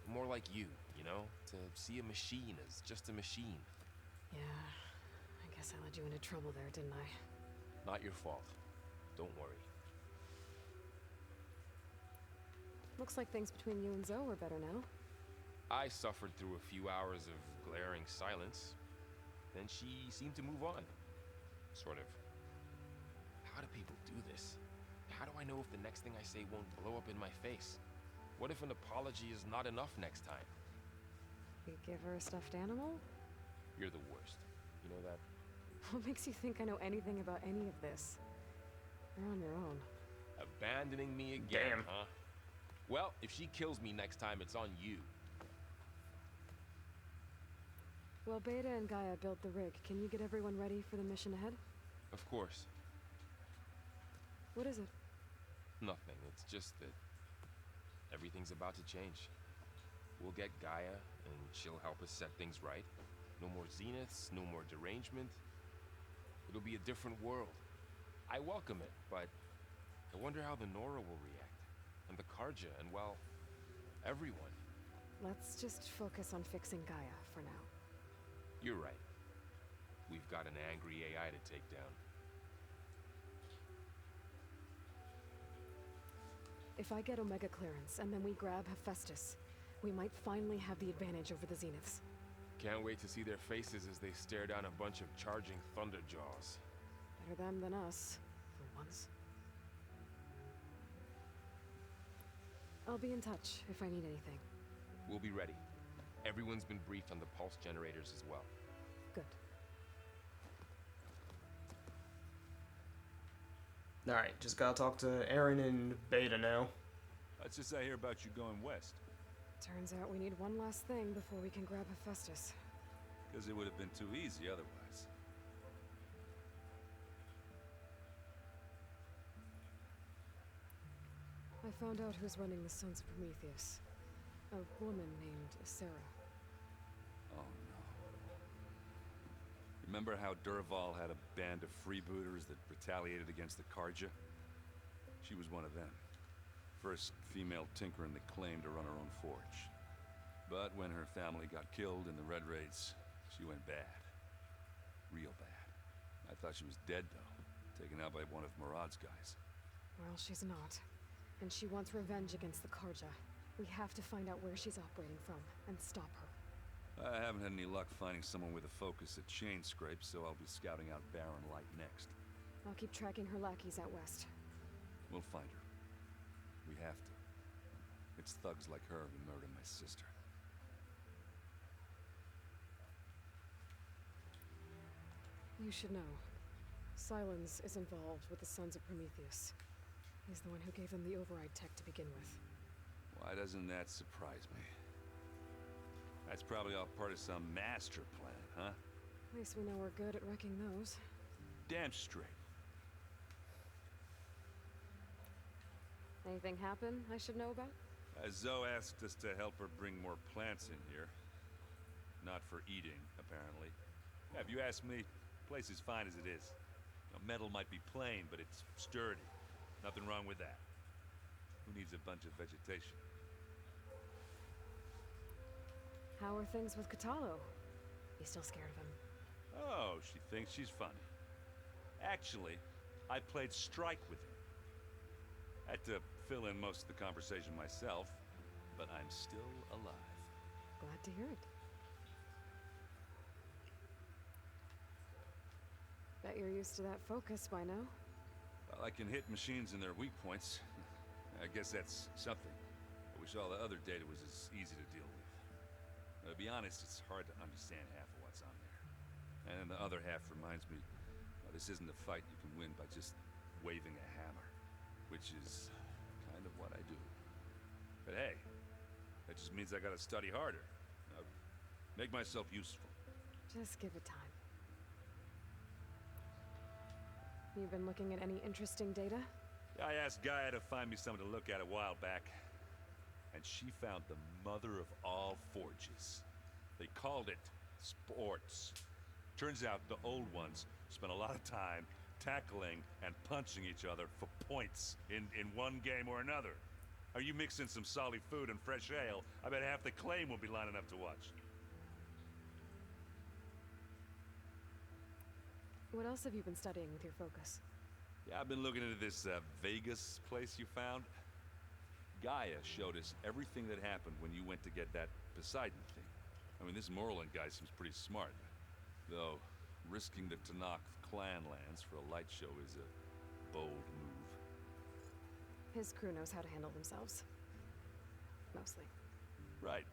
More like you know? To see a machine as just a machine. Yeah, I guess I led you into trouble there, didn't I? Not your fault. Don't worry. Looks like things between you and Zo are better now. I suffered through a few hours of glaring silence. Then she seemed to move on. Sort of. How do people do this? How do I know if the next thing I say won't blow up in my face? What if an apology is not enough next time? You give her a stuffed animal? You're the worst. You know that? What makes you think I know anything about any of this? You're on your own. Abandoning me again, Damn. huh? Well, if she kills me next time, it's on you. Well, Beta and Gaia built the rig. Can you get everyone ready for the mission ahead? Of course. What is it? Nothing. It's just that everything's about to change. We'll get Gaia, and she'll help us set things right. No more zeniths, no more derangement. It'll be a different world. I welcome it, but I wonder how the Nora will react. And the Karja, and well, everyone. Let's just focus on fixing Gaia for now. You're right. We've got an angry AI to take down. If I get Omega clearance, and then we grab Hephaestus, we might finally have the advantage over the Zeniths. Can't wait to see their faces as they stare down a bunch of charging Thunderjaws. Better them than us, for once. I'll be in touch if I need anything. We'll be ready. Everyone's been briefed on the pulse generators as well. Good. Alright, just gotta talk to Aaron and Beta now. That's just I hear about you going west. Turns out we need one last thing before we can grab Hephaestus. Because it would have been too easy otherwise. I found out who's running the Sons of Prometheus. A woman named Sarah. Oh no. Remember how Durval had a band of freebooters that retaliated against the Karja? She was one of them. First female tinker in the claim to run her own forge. But when her family got killed in the Red Raids, she went bad. Real bad. I thought she was dead, though. Taken out by one of Murad's guys. Well, she's not. And she wants revenge against the Karja. We have to find out where she's operating from, and stop her. I haven't had any luck finding someone with a focus at chain scrapes, so I'll be scouting out Baron Light next. I'll keep tracking her lackeys out west. We'll find her. We have to. It's thugs like her who murdered my sister. You should know. Silence is involved with the Sons of Prometheus. He's the one who gave them the override tech to begin with. Why doesn't that surprise me? That's probably all part of some master plan, huh? At least we know we're good at wrecking those. Damn straight. Anything happen I should know about? Zoe asked us to help her bring more plants in here. Not for eating, apparently. Yeah, if you ask me, the place is fine as it is. Metal might be plain, but it's sturdy. Nothing wrong with that. Who needs a bunch of vegetation? How are things with Katalo? You still scared of him? Oh, she thinks she's funny. Actually, I played strike with him. Had to fill in most of the conversation myself, but I'm still alive. Glad to hear it. Bet you're used to that focus by now. Well, I can hit machines in their weak points. I guess that's something. I wish all the other data was as easy to deal with. To be honest, it's hard to understand half of what's on there. And the other half reminds me, this isn't a fight you can win by just waving a hammer. Which is kind of what I do. But hey, that just means I gotta study harder. Make myself useful. Just give it time. You've been looking at any interesting data? I asked Gaia to find me something to look at a while back, and she found the mother of all forges. They called it sports. Turns out the old ones spent a lot of time tackling and punching each other for points in one game or another. Are you mixing some solid food and fresh ale? I bet half the claim will be lining up to watch. What else have you been studying with your focus? Yeah, I've been looking into this Vegas place you found. Gaia showed us everything that happened when you went to get that Poseidon thing. I mean, this Morland guy seems pretty smart. Though, risking the Tanakh clan lands for a light show is a bold move. His crew knows how to handle themselves. Mostly. Right.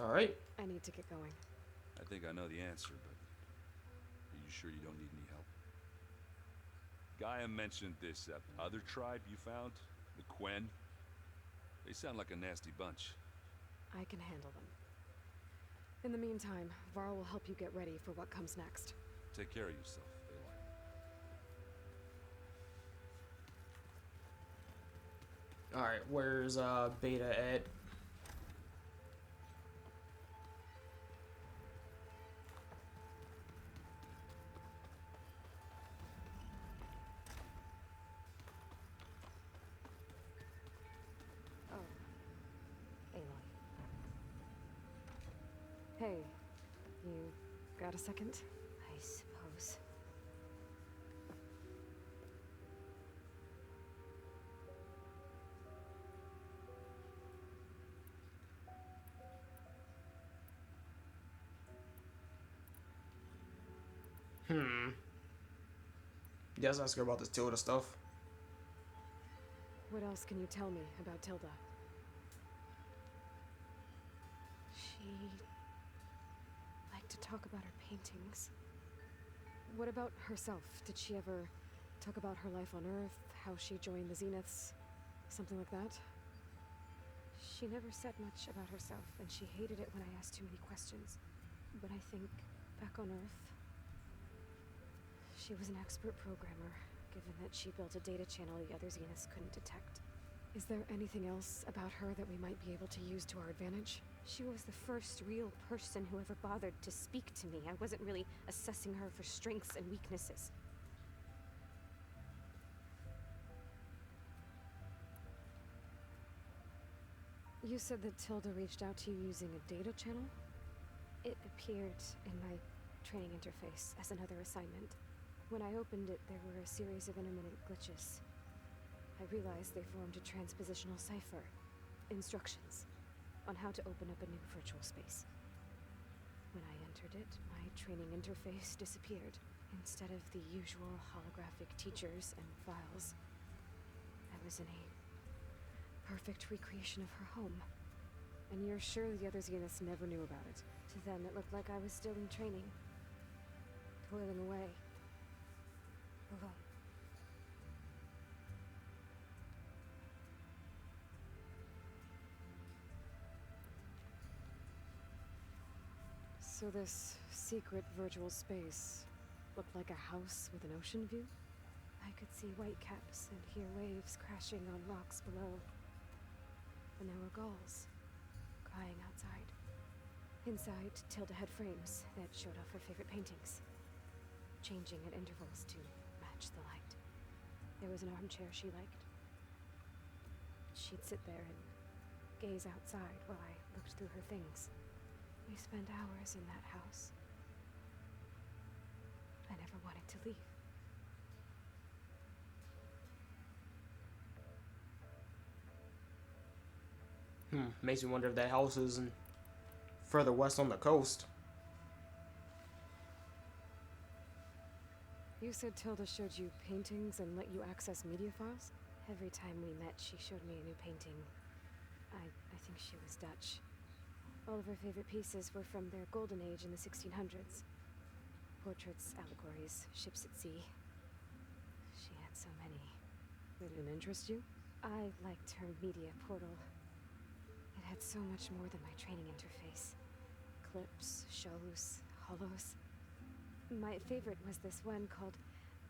All right. I need to get going. I think I know the answer, but are you sure you don't need any help? Gaia mentioned this other tribe you found, the Quen. They sound like a nasty bunch. I can handle them. In the meantime, Varl will help you get ready for what comes next. Take care of yourself, Aloy. All right, where's Beta at? Hey, you got a second? I suppose. Yes, ask her about this Tilda stuff. What else can you tell me about Tilda? She liked to talk about her paintings. What about herself? Did she ever talk about her life on Earth, how she joined the Zeniths, something like that? She never said much about herself, and she hated it when I asked too many questions. But I think, back on Earth, she was an expert programmer, given that she built a data channel the other Zeniths couldn't detect. Is there anything else about her that we might be able to use to our advantage? She was the first real person who ever bothered to speak to me. I wasn't really assessing her for strengths and weaknesses. You said that Tilda reached out to you using a data channel? It appeared in my training interface as another assignment. When I opened it, there were a series of intermittent glitches. I realized they formed a transpositional cipher. Instructions on how to open up a new virtual space. When I entered it, my training interface disappeared. Instead of the usual holographic teachers and files, I was in a perfect recreation of her home. And you're sure the other Zeniths never knew about it? To them, it looked like I was still in training. Toiling away. Alone. So this secret virtual space looked like a house with an ocean view? I could see whitecaps and hear waves crashing on rocks below. And there were gulls crying outside. Inside, Tilda had frames that showed off her favorite paintings, changing at intervals to match the light. There was an armchair she liked. She'd sit there and gaze outside while I looked through her things. We spent hours in that house. I never wanted to leave. Makes me wonder if that house is further west on the coast. You said Tilda showed you paintings and let you access media files? Every time we met, she showed me a new painting. I think she was Dutch. All of her favorite pieces were from their golden age in the 1600s. Portraits, allegories, ships at sea. She had so many. They didn't interest you? I liked her media portal. It had so much more than my training interface. Clips, shows, holos. My favorite was this one called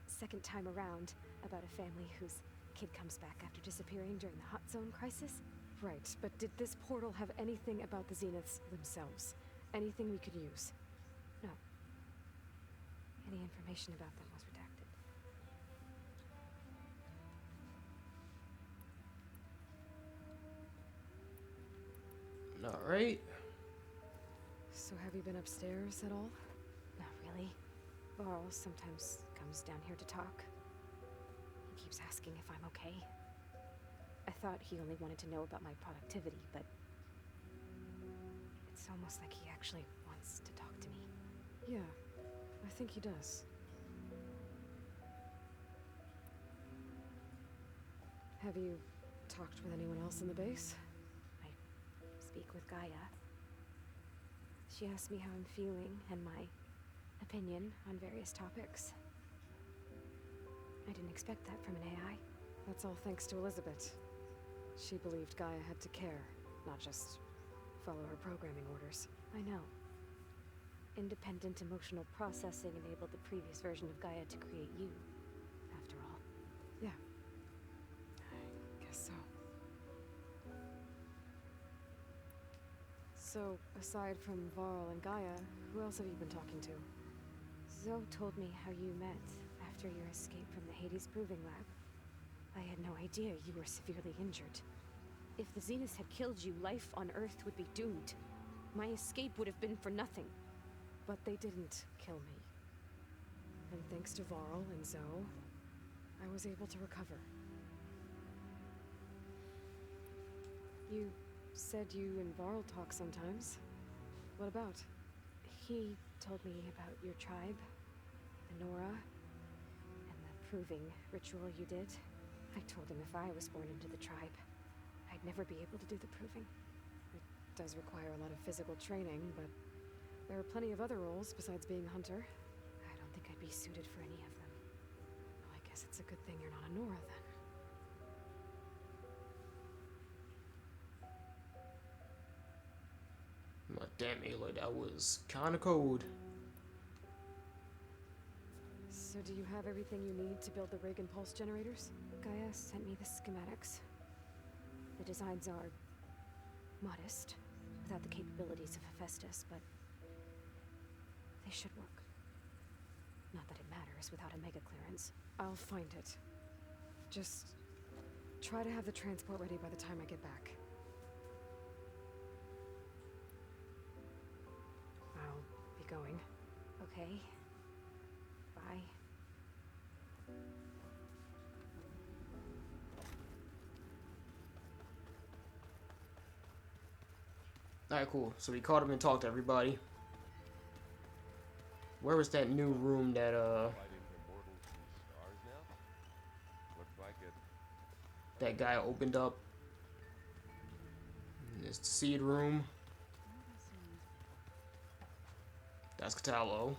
Second Time Around, about a family whose kid comes back after disappearing during the Hot Zone crisis. Right, but did this portal have anything about the Zeniths themselves? Anything we could use? No. Any information about them was redacted. Alright. So have you been upstairs at all? Not really. Varl sometimes comes down here to talk. He keeps asking if I'm okay. I thought he only wanted to know about my productivity, but it's almost like he actually wants to talk to me. Yeah, I think he does. Have you talked with anyone else in the base? I speak with Gaia. She asks me how I'm feeling and my opinion on various topics. I didn't expect that from an AI. That's all thanks to Elizabeth. She believed Gaia had to care, not just follow her programming orders. I know. Independent emotional processing enabled the previous version of Gaia to create you, after all. Yeah. I guess so. So, aside from Varl and Gaia, who else have you been talking to? Zoe told me how you met after your escape from the Hades Proving Lab. I had no idea you were severely injured. If the Zeniths had killed you, life on Earth would be doomed. My escape would have been for nothing. But they didn't kill me. And thanks to Varl and Zoe, I was able to recover. You said you and Varl talk sometimes. What about? He told me about your tribe, the Nora, and the proving ritual you did. I told him if I was born into the tribe, I'd never be able to do the proving. It does require a lot of physical training, but there are plenty of other roles besides being a hunter. I don't think I'd be suited for any of them. Well, I guess it's a good thing you're not a Nora, then. Damn, Aloy, that was kind of cold. So do you have everything you need to build the rig and pulse generators? Gaia sent me the schematics. The designs are modest, without the capabilities of Hephaestus, but they should work. Not that it matters without a mega clearance. I'll find it. Just try to have the transport ready by the time I get back. I'll be going. Okay. Bye. Alright, cool. So we caught him and talked to everybody. Where was that new room that, that guy opened up? It's the seed room. That's Catalo.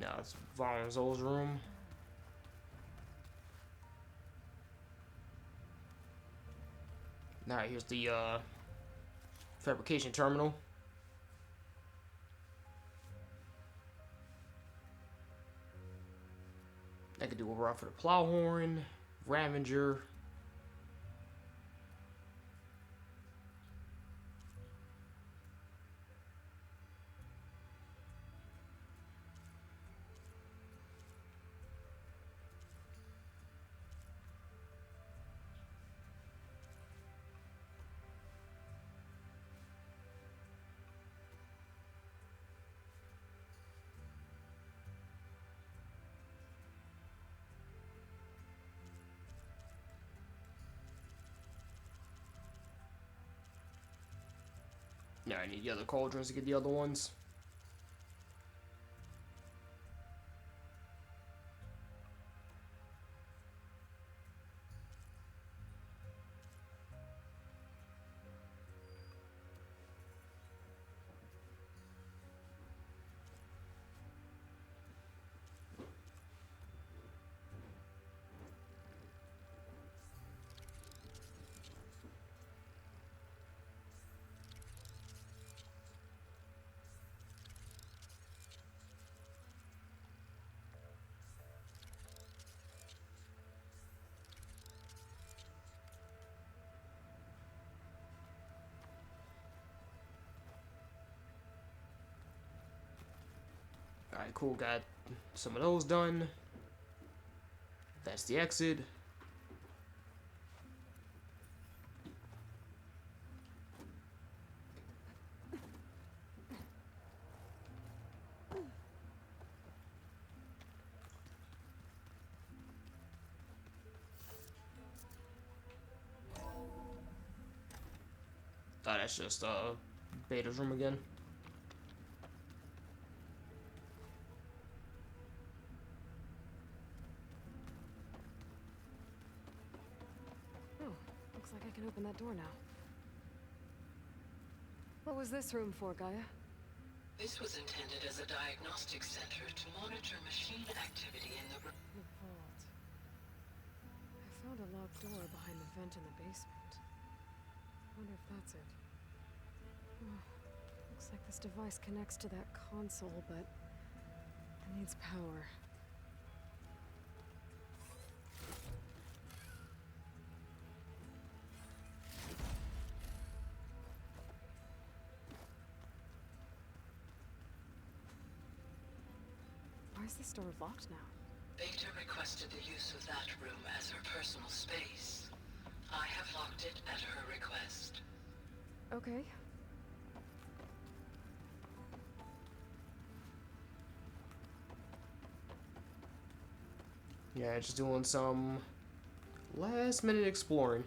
Now it's Valenzo's room. Now here's the fabrication terminal. I could do a route for the Plowhorn, Ravager. Now I need the other cauldrons to get the other ones. Alright, cool, got some of those done. That's the exit. Oh, that's just Beta's room again. Looks like I can open that door now. What was this room for, Gaia? This was intended as a diagnostic center to monitor machine activity in the room. The vault. I found a locked door behind the vent in the basement. I wonder if that's it. Oh, looks like this device connects to that console, but it needs power. Why is this door locked now? Beta requested the use of that room as her personal space. I have locked it at her request. Okay. Yeah, just doing some last minute exploring.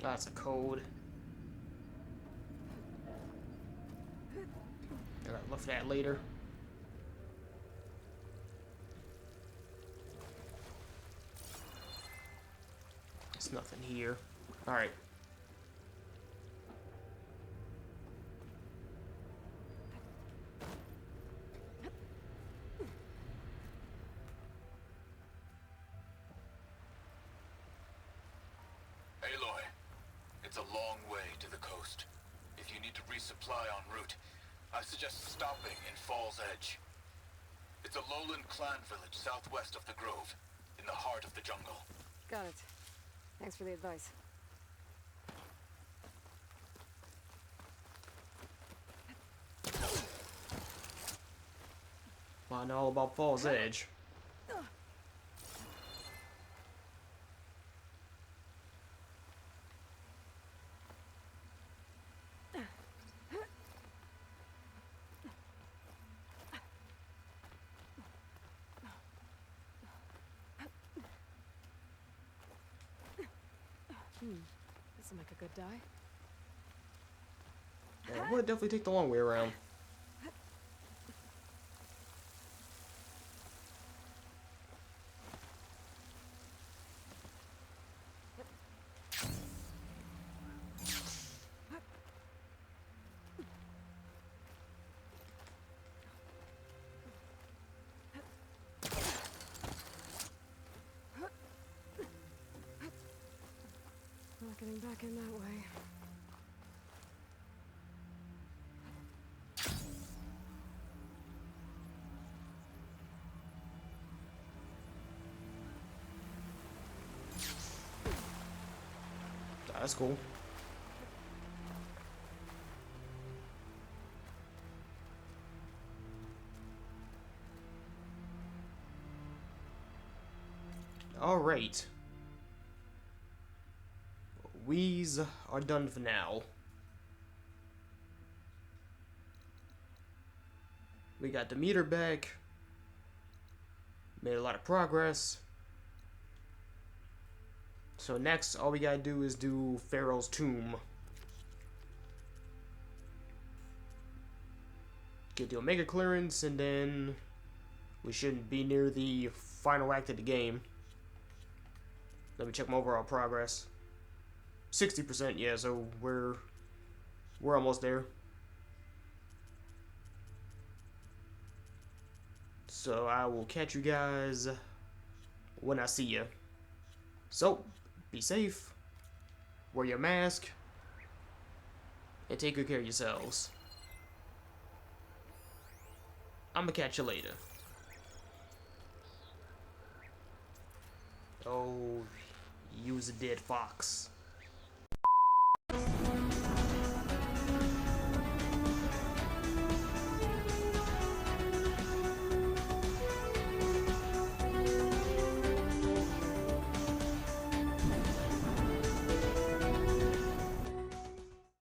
That's a code. I gotta look for that later. There's nothing here. Alright. Aloy, it's a long way to the coast. If you need to resupply en route, I suggest stopping in Fall's Edge. It's a lowland clan village southwest of the Grove, in the heart of the jungle. Got it. Thanks for the advice. Well, I know all about Fall's Edge. This'll make a good die. Yeah, I would definitely take the long way around. Not getting back in that way. That's cool. All right. We's are done for now. We got the meter back. Made a lot of progress. So next, all we gotta do is do Pharaoh's Tomb. Get the Omega clearance, and then we should be near the final act of the game. Let me check my overall progress. 60%, yeah, so we're almost there. So I will catch you guys when I see you. So, be safe, wear your mask, and take good care of yourselves. I'ma catch you later. Oh, use a dead fox.